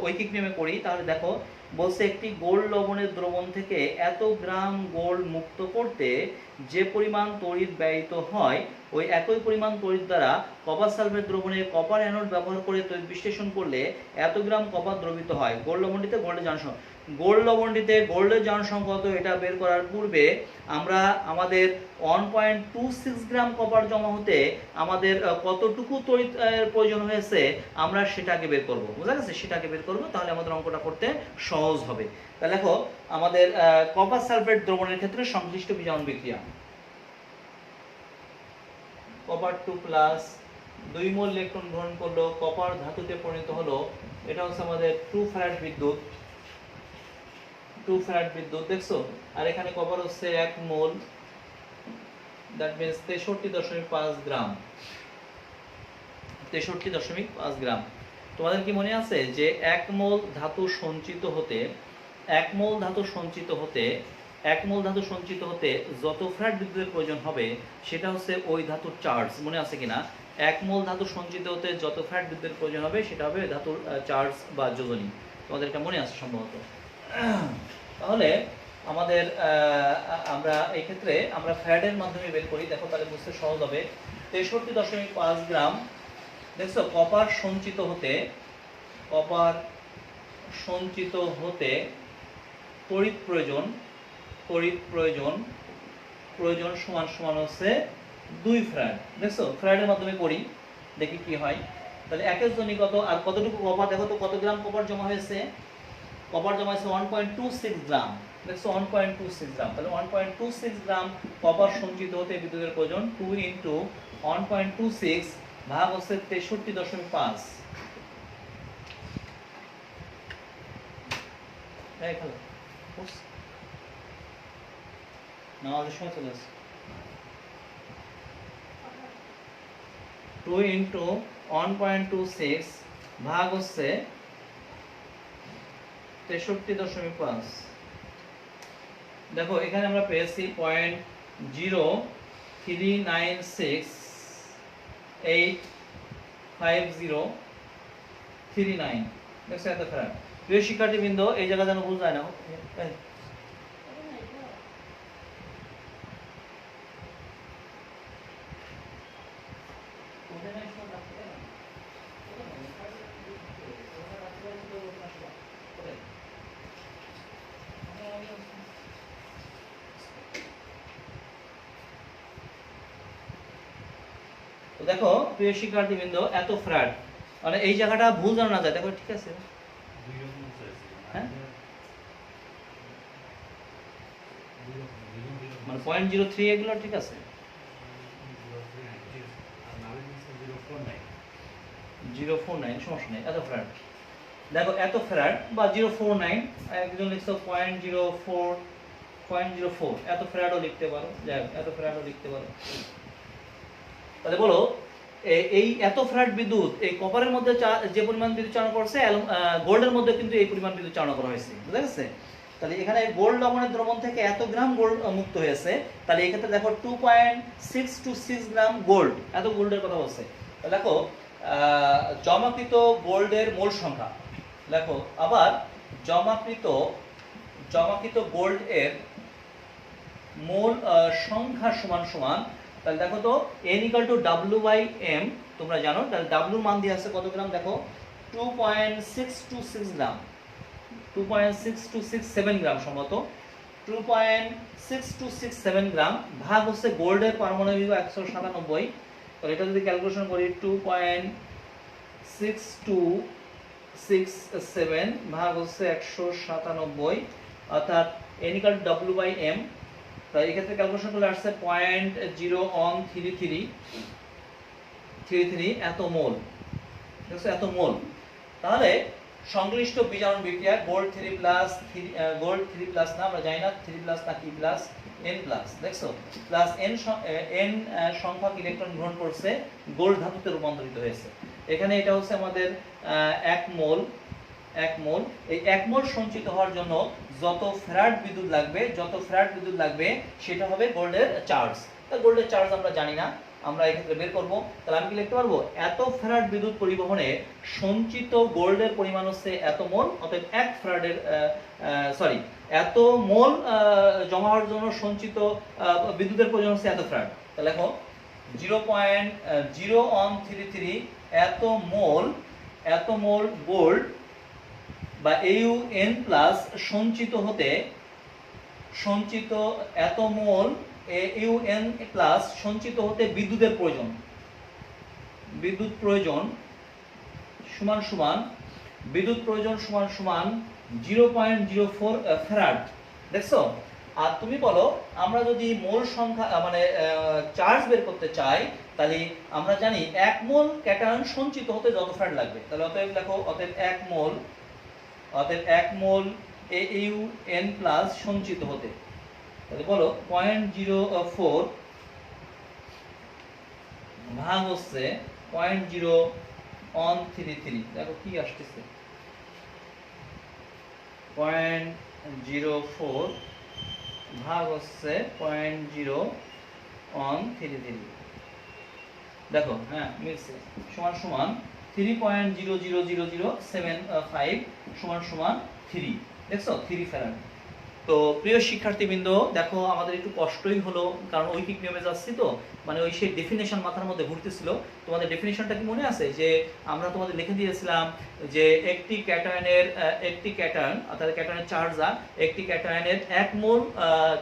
ঐকিক নিয়মে করি, তাহলে দেখো বলছে একটি গোল্ড লবণের দ্রবণ থেকে এত গ্রাম গোল্ড মুক্ত করতে যে পরিমাণ তড়িৎ ব্যয়িত হয়, ওই একই পরিমাণ তড়িৎ দ্বারা কপার সালফেট দ্রবণে কপার অ্যানোড ব্যবহার করে তড়িৎ বিশ্লেষণ করলে এত গ্রাম কপার দ্রবিত হয়। গোল্ড লবণটিতে গোল্ডের জারণ সংখ্যা, গোল্ড লবণটিতে গোল্ডের জারণ সংখ্যা কত এটা বের করার পূর্বে আমরা আমাদের 1.26 গ্রাম কপার জমা হতে আমাদের কতটুকু তড়িৎ প্রয়োজন হয়েছে আমরা সেটাকে বের করব। বুঝা গেছে? সেটাকে বের করব, তাহলে আমাদের অঙ্কটা করতে সহজ হবে। তাহলে দেখো আমাদের কপার সালফেট দ্রবণের ক্ষেত্রে সংশ্লিষ্ট বিজারণ বিক্রিয়া, কপার 2 প্লাস 2 মোল ইলেকট্রন গ্রহণ করলো, কপার ধাতুতে পরিণত হলো, এটা হচ্ছে আমাদের 2 ফ্যারাড বিদ্যুৎ, 2 ফ্যারাড বিদ্যুৎ, দেখছো? আর এখানে কপার হচ্ছে 1 মোল, দ্যাট মিন্স 63.5 গ্রাম, 63.5 গ্রাম। তোমাদের কি মনে আছে যে 1 মোল ধাতু সঞ্চিত হতে 1 মোল ধাতু সঞ্চিত হতে 1 মোল ধাতু সঞ্চিত হতে যত ফ্যারাড বিদ্যুতের প্রয়োজন হবে সেটা হচ্ছে ওই ধাতুর চার্জ। মনে আছে কিনা? 1 মোল ধাতু সঞ্চিত হতে যত ফ্যারাড বিদ্যুতের প্রয়োজন হবে সেটা হবে ধাতুর চার্জ বা যোজনী। তোমাদের এটা মনে আছে সম্ভবত। তাহলে আমাদের আমরা এই ক্ষেত্রে আমরা ফ্যারাডের মাধ্যমে বের করি, দেখো তাহলে বুঝতে সহজ হবে। 63.5 গ্রাম, দেখছো কপার সঞ্চিত হতে, কপার সঞ্চিত হতে তড়িৎ প্রয়োজন, তড়িৎ প্রয়োজন, প্রয়োজন সমান সমান হচ্ছে 2 ফ্যারাড। দেখছো ফ্যারাডের মাধ্যমে করি, দেখি কি হয়। তাহলে একের জন্য কত আর কতটুকু কপার, দেখো তো কত গ্রাম কপার জমা হয়েছে। কপার জমা হয়েছে 1.26 গ্রাম, দেখছো 1.26 গ্রাম। তাহলে 1.26 গ্রাম কপার সঞ্চিত হতে বিদ্যুতের প্রয়োজন 2 ইন্টু 1.26 ভাগ হচ্ছে 63.5। নামাজের সময় চলে আসছে। 2 ইন্টু 1.26 ভাগ হচ্ছে 63.5। দেখো এখানে আমরা পেয়েছি 0.039685039। দেখছো এত ফ্যারাড। প্রিয় শিক্ষার্থীবৃন্দ, এই জায়গা যেন ভুল যায় না। তো দেখো প্রিয় শিক্ষার্থীবৃন্দ, এত ফ্যারাড, মানে এই জায়গাটা ভুল জানা না যায়। দেখো ঠিক আছে, হ্যাঁ মানে 0.03 এগুলো ঠিক আছে, 049 সমস্যা নেই। এত ফ্যারাড, দেখো এত ফ্যারাড বা 049, একজন লিখছো 0.04 এত ফ্যারাডও লিখতে পারো, যাই এত ফ্যারাডও লিখতে পারো। তাহলে বলো এই এত ফ্যারাড বিদ্যুৎ এই কপারের মধ্যে যে পরিমাণ বিদ্যুৎ চালনা করছে, গোল্ডের মধ্যে কিন্তু এই পরিমাণ বিদ্যুৎ চালনা করা হয়েছে। বুঝা গেছে? তাহলে এখানে গোল্ড লবণের দ্রবণ থেকে এত গ্রাম গোল্ড মুক্ত হয়েছে, তাহলে এই ক্ষেত্রে দেখো 2.626 গ্রাম গোল্ড, এত গোল্ডের কথা বলছে। তাহলে দেখো জমাকৃত গোল্ডের মোল সংখ্যা, দেখো আবার জমাকৃত গোল্ড এর মোল সংখ্যা সমান সমান, তাহলে দেখো তো n = W/m, তোমরা জানো। তাহলে W এর মান দিয়ে আছে কত গ্রাম, দেখো 2.626 গ্রাম, 2.6267 গ্রাম সম্ভবত, 2.6267 গ্রাম ভাগ হচ্ছে গোল্ডের পারমাণবিক 197। তাহলে এটা যদি ক্যালকুলেশন করি 2.6267 ভাগ হচ্ছে 197, অর্থাৎ n = W/m। তাই এই ক্ষেত্রে ক্যালকুলেশন করলে আসছে 0.0133 এত মোল। দেখছো এত মোল। তাহলে সংশ্লিষ্ট বিজারণ বিক্রিয়া গোল্ড 3 প্লাস গোল্ড 3 প্লাস না, আমরা জানি না 3 প্লাস না কি প্লাস n প্লাস, দেখছো প্লাস n সংখ্যক ইলেকট্রন গ্রহণ করছে, গোল্ড ধাতুতে রূপান্তরিত হয়েছে। এখানে এটা হচ্ছে আমাদের 1 মোল। এই 1 মোল সঞ্চিত হওয়ার জন্য যত ফ্যারাড বিদ্যুৎ লাগবে সেটা হবে গোল্ডের চার্জ। তা গোল্ডের চার্জ আমরা জানি না, আমরা এই ক্ষেত্রে বের করব। তাহলে আমি কি লিখতে পারবো, এত ফ্যারাড বিদ্যুৎ পরিবহনে সঞ্চিত গোল্ডের পরিমাণ হচ্ছে এত মোল, অতএব 1 ফ্যারাডের এত মোল জমা হওয়ার জন্য সঞ্চিত বিদ্যুতের প্রয়োজন হচ্ছে এত ফ্যারাড। তাহলে দেখো 0.0133 এত মোল গোল্ড বা AuN প্লাস সঞ্চিত এত মোল AuN প্লাস সঞ্চিত হতে বিদ্যুৎ প্রয়োজন সমান 0.04 ফ্যারাড। দেখছো? আর তুমি বলো, আমরা যদি মোল সংখ্যা মানে চার্জ বের করতে চাই, তাহলে আমরা জানি 1 মোল ক্যাটায়ন সঞ্চিত হতে যত ফ্যারাড লাগবে। তাহলে অতএব দেখো, অতএব 1 মোল AuN প্লাস সঞ্চিত হতে, তাহলে বলো 0.04 ভাগ হচ্ছে 0.0133। দেখো কি আসতেছে, 0.04 ভাগ হচ্ছে 0.0133। দেখো হ্যাঁ মিলছে, সমান 3.00075 সমান 3। দেখছো 3 ফ্যারাড। তো প্রিয় শিক্ষার্থীবৃন্দ, দেখো আমাদের একটু কষ্টই হলো, কারণ ঐকিক নিয়মে যাচ্ছি তো, মানে ওই সেই ডেফিনেশন মাথার মধ্যে ঘুরতেছিল। তোমাদের ডেফিনেশনটা কি মনে আছে? যে আমরা তোমাদের লিখে দিয়েছিলাম যে একটি ক্যাটায়ন অর্থাৎ ক্যাটায়নের চার্জ একটি ক্যাটায়নের 1 মোল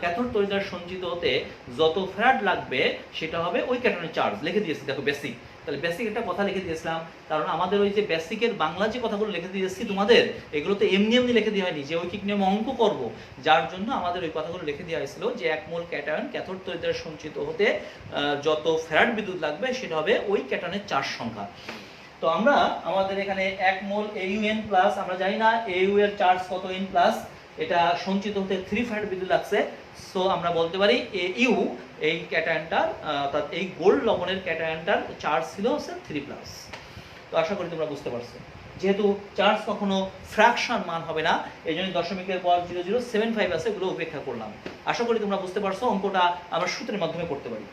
ক্যাথোড তড়িৎদ্বার সঞ্চিত হতে যত ফ্যারাড লাগবে সেটা হবে ওই ক্যাটায়নের চার্জ। লিখে দিয়েছি, দেখো বেসিক। তাহলে বেসিক একটা কথা লিখে দিয়েছিলাম, কারণ আমাদের ওই যে বেসিকের বাংলা যে কথাগুলো লিখে দিয়েছি তোমাদের, এগুলো তো এমনি লিখে দেওয়া হয়নি, যে ঐকিক নিয়মে অঙ্ক করব, যার জন্য আমাদের ওই কথাগুলো লিখে দেওয়া হয়েছিল যে 1 মোল ক্যাটায়ন ক্যাথোড তড়িৎদ্বার সঞ্চিত হতে যত ফ্যারাড বিদ্যুৎ লাগবে সেটা হবে ওই ক্যাটায়নের চার্জ সংখ্যা। তো আমরা আমাদের এখানে 1 মোল AuN প্লাস, আমরা জানি না Au এর চার্জ কত, n প্লাস, এটা সঞ্চিত হতে 3 ফ্যারাড বিদ্যুৎ লাগছে। সো আমরা বলতে পারি Au এই ক্যাটায়নটার অর্থাৎ এই গোল্ড লবণের ক্যাটায়নটার চার্জ ছিল হচ্ছে 3 প্লাস। তো আশা করি তোমরা বুঝতে পারছো। যেহেতু চার্জ কখনো ফ্র্যাকশন মান হবে না, এই জন্য দশমিকের পর 0075 আছে, এগুলো উপেক্ষা করলাম। আশা করি তোমরা বুঝতে পারছো। অঙ্কটা আমরা সূত্রের মাধ্যমে করতে পারি।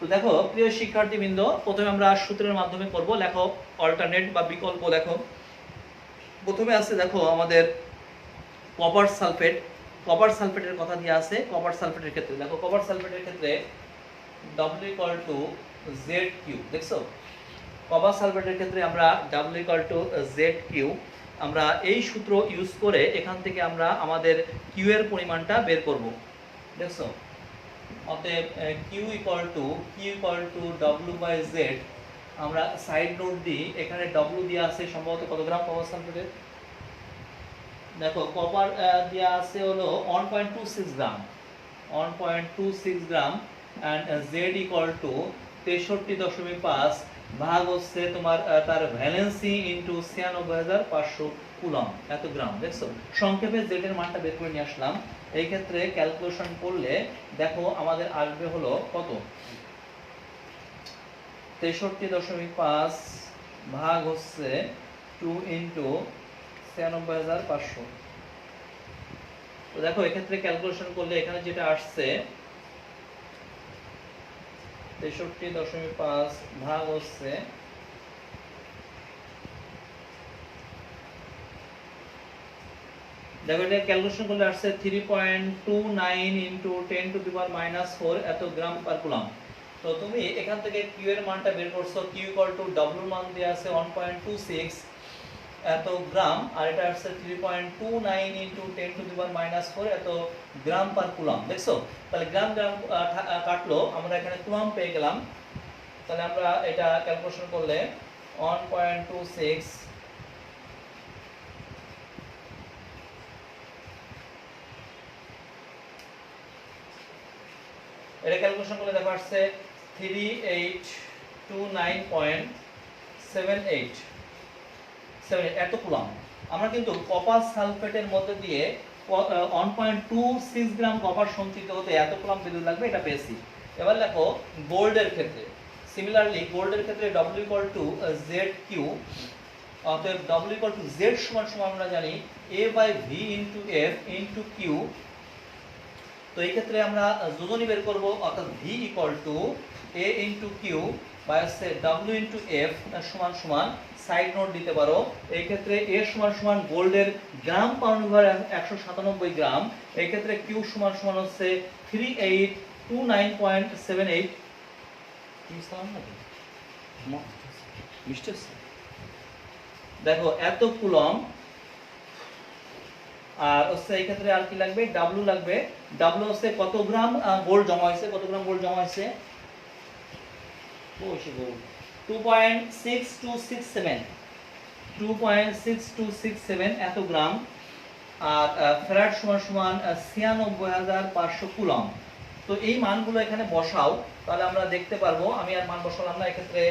তো দেখো প্রিয় শিক্ষার্থীবৃন্দ, প্রথমে আমরা সূত্রের মাধ্যমে করব। লেখো অল্টারনেট বা বিকল্প। লেখো প্রথমে আছে, দেখো আমাদের কপার সালফেটের কথা দিয়ে আছে। কপার সালফেটের ক্ষেত্রে দেখো, কপার সালফেটের ক্ষেত্রে W=ZQ। দেখছো, কপার সালফেটের ক্ষেত্রে আমরা W=ZQ, আমরা এই সূত্র ইউজ করে এখান থেকে আমরা আমাদের কিউ এর পরিমাণটা বের করব। দেখছো, অতএব Q = W/Z। আমরা সাইড নোট দিই, এখানে W দেওয়া আছে সম্ভবত কত গ্রাম কপার সালফেটের। দেখো কপার দেওয়া আছে হলো 1.26 গ্রাম, 1.26 গ্রাম, এন্ড Z = 63.5 ভাগ হচ্ছে তোমার তার ভ্যালেন্সি ইনটু 96,500 কুলম, এত গ্রাম। দেখছো, সংক্ষেপে Z এর মানটা বের করে নিয়ে আসলাম। এই ক্ষেত্রে ক্যালকুলেশন করলে দেখো আমাদের আসবে হলো কত, 63.5 ভাগ হচ্ছে 2 ইনটু 96,500। তো দেখো এক্ষেত্রে ক্যালকুলেশন করলে এখানে যেটা আসছে 63.5 ভাগ হচ্ছে দেখো এটা ক্যালকুলেশন করলে আসছে 3.29 ইনটু 10⁻⁴ এত গ্রাম পার কুলম। তো তুমি এখান থেকে কিউ এর মানটা বের করছো। কিউ = W মান দেয়া আছে 1.26 এত গ্রাম, আর এটা আসছে 3.29 ইনটু 10⁻⁴ এত গ্রাম পার কুলম। দেখছো, তাহলে গ্রাম কাটলো, আমরা এখানে কুলম পেয়ে গেলাম। তাহলে আমরা এটা ক্যালকুলেশন করলে 1.26 1.26 এটা ক্যালকুলেশন করলে দেখো আসছে 3829.78 এত কুলম্ব। আমরা কিন্তু কপার সালফেটের মধ্যে দিয়ে 1.26 গ্রাম কপার সঞ্চিত হতে এত কুলম্ব বিদ্যুৎ লাগবে, এটা পেয়েছি। এবার দেখো গোল্ডের ক্ষেত্রে, সিমিলারলি গোল্ডের ক্ষেত্রে W ZQ, অতএব W Z সমান আমরা জানি A/V × F × Q। তো এই ক্ষেত্রে আমরা যোজনী বের করব, অর্থাৎ V A × Q বা W × F সমান সাইড নোট দিতে পারো। এই ক্ষেত্রে A সমান গোল্ডের গ্রাম পাউন্ড 197 গ্রাম, এই ক্ষেত্রে Q সমান হচ্ছে 3829.78। দেখো এত কুলম্ব। আর হচ্ছে এই ক্ষেত্রে আর কি লাগবে, W লাগবে। W হচ্ছে কত গ্রাম গোল্ড জমা হয়েছে, কত গ্রাম গোল্ড জমা হয়েছে, 2.6267 এত গ্রাম। আর ফ্যারাড সমান 96,500 কুলম্ব। তো এই মানগুলো এখানে বসাও, তাহলে আমরা দেখতে পারবো। আমি আর মান বসালাম না, এক্ষেত্রে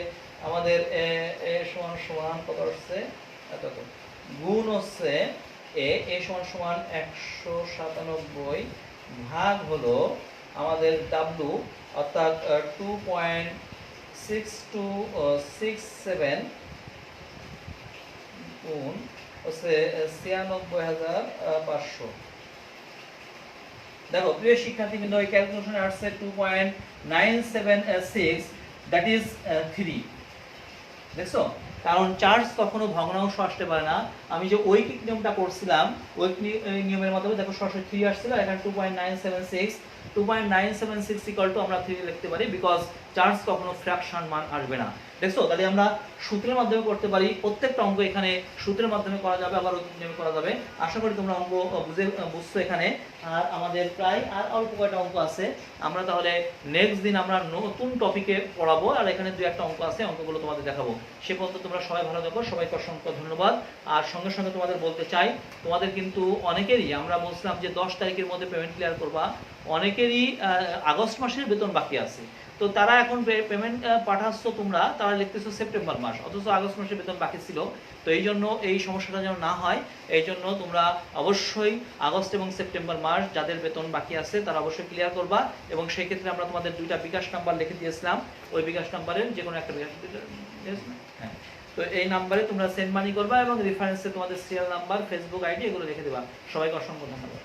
আমাদের এ সমান কত হচ্ছে, এত গুণ হচ্ছে এ সমান 197 ভাগ হলো আমাদের W, অর্থাৎ 2.6267 গুণ হচ্ছে 96,500। দেখো প্রিয় শিক্ষার্থীবৃন্দ, এই ক্যালকুলেশনে আসছে 2.976, দ্যাট ইজ 3। দেখছো, কারণ চার্জ কখনো ভগ্নাংশ আসতে পারে না। আমি যে ঐকিক নিয়মটা করছিলাম, ঐকিক নিয়মের মাধ্যমে দেখো সরাসরি 3 আসছিল, এখানে 2.976 আমরা 3 লিখতে পারি, বিকজ চার্জ কখনো ফ্র্যাকশন মান আসবে না। দেখছো, তাহলে আমরা সূত্রের মাধ্যমে করতে পারি। প্রত্যেকটা অঙ্ক এখানে সূত্রের মাধ্যমে করা যাবে, আবার ঐকিক নিয়মে করা যাবে। আশা করি তোমরা অঙ্ক বুঝছো এখানে। আর আমাদের প্রায় আর অল্প কয়টা অঙ্ক আছে, আমরা তাহলে নেক্সট দিন আমরা নতুন টপিকে পড়াবো। আর এখানে 2-1টা অঙ্ক আছে, অঙ্কগুলো তোমাদের দেখাবো। সে পর্যন্ত তোমরা সবাই ভালো থাকো, সবাইকে অসংখ্য ধন্যবাদ। আর সঙ্গে সঙ্গে তোমাদের বলতে চাই, তোমাদের কিন্তু অনেকেরই, আমরা বলছিলাম যে 10 তারিখের মধ্যে পেমেন্ট ক্লিয়ার করবা, অনেকেরই আগস্ট মাসের বেতন বাকি আছে। তো তারা এখন পেমেন্ট পাঠাচ্ছ তোমরা, তারা লিখতেছো সেপ্টেম্বর মাস, অথচ আগস্ট মাসের বেতন বাকি ছিল। তো এই জন্য এই সমস্যাটা যেন না হয়, এই জন্য তোমরা অবশ্যই আগস্ট এবং সেপ্টেম্বর মাস যাদের বেতন বাকি আছে তারা অবশ্যই ক্লিয়ার করবা। এবং সেই ক্ষেত্রে আমরা তোমাদের 2টা বিকাশ নাম্বার লিখে দিয়েছিলাম, ওই বিকাশ নাম্বারের যে কোনো একটা বিকাশ, হ্যাঁ, তো এই নাম্বারে তোমরা সেন্ড মানি করবা এবং রেফারেন্সে তোমাদের সিরিয়াল নাম্বার, ফেসবুক আইডি এগুলো লিখে দেবা। সবাইকে অসংখ্য ধন্যবাদ।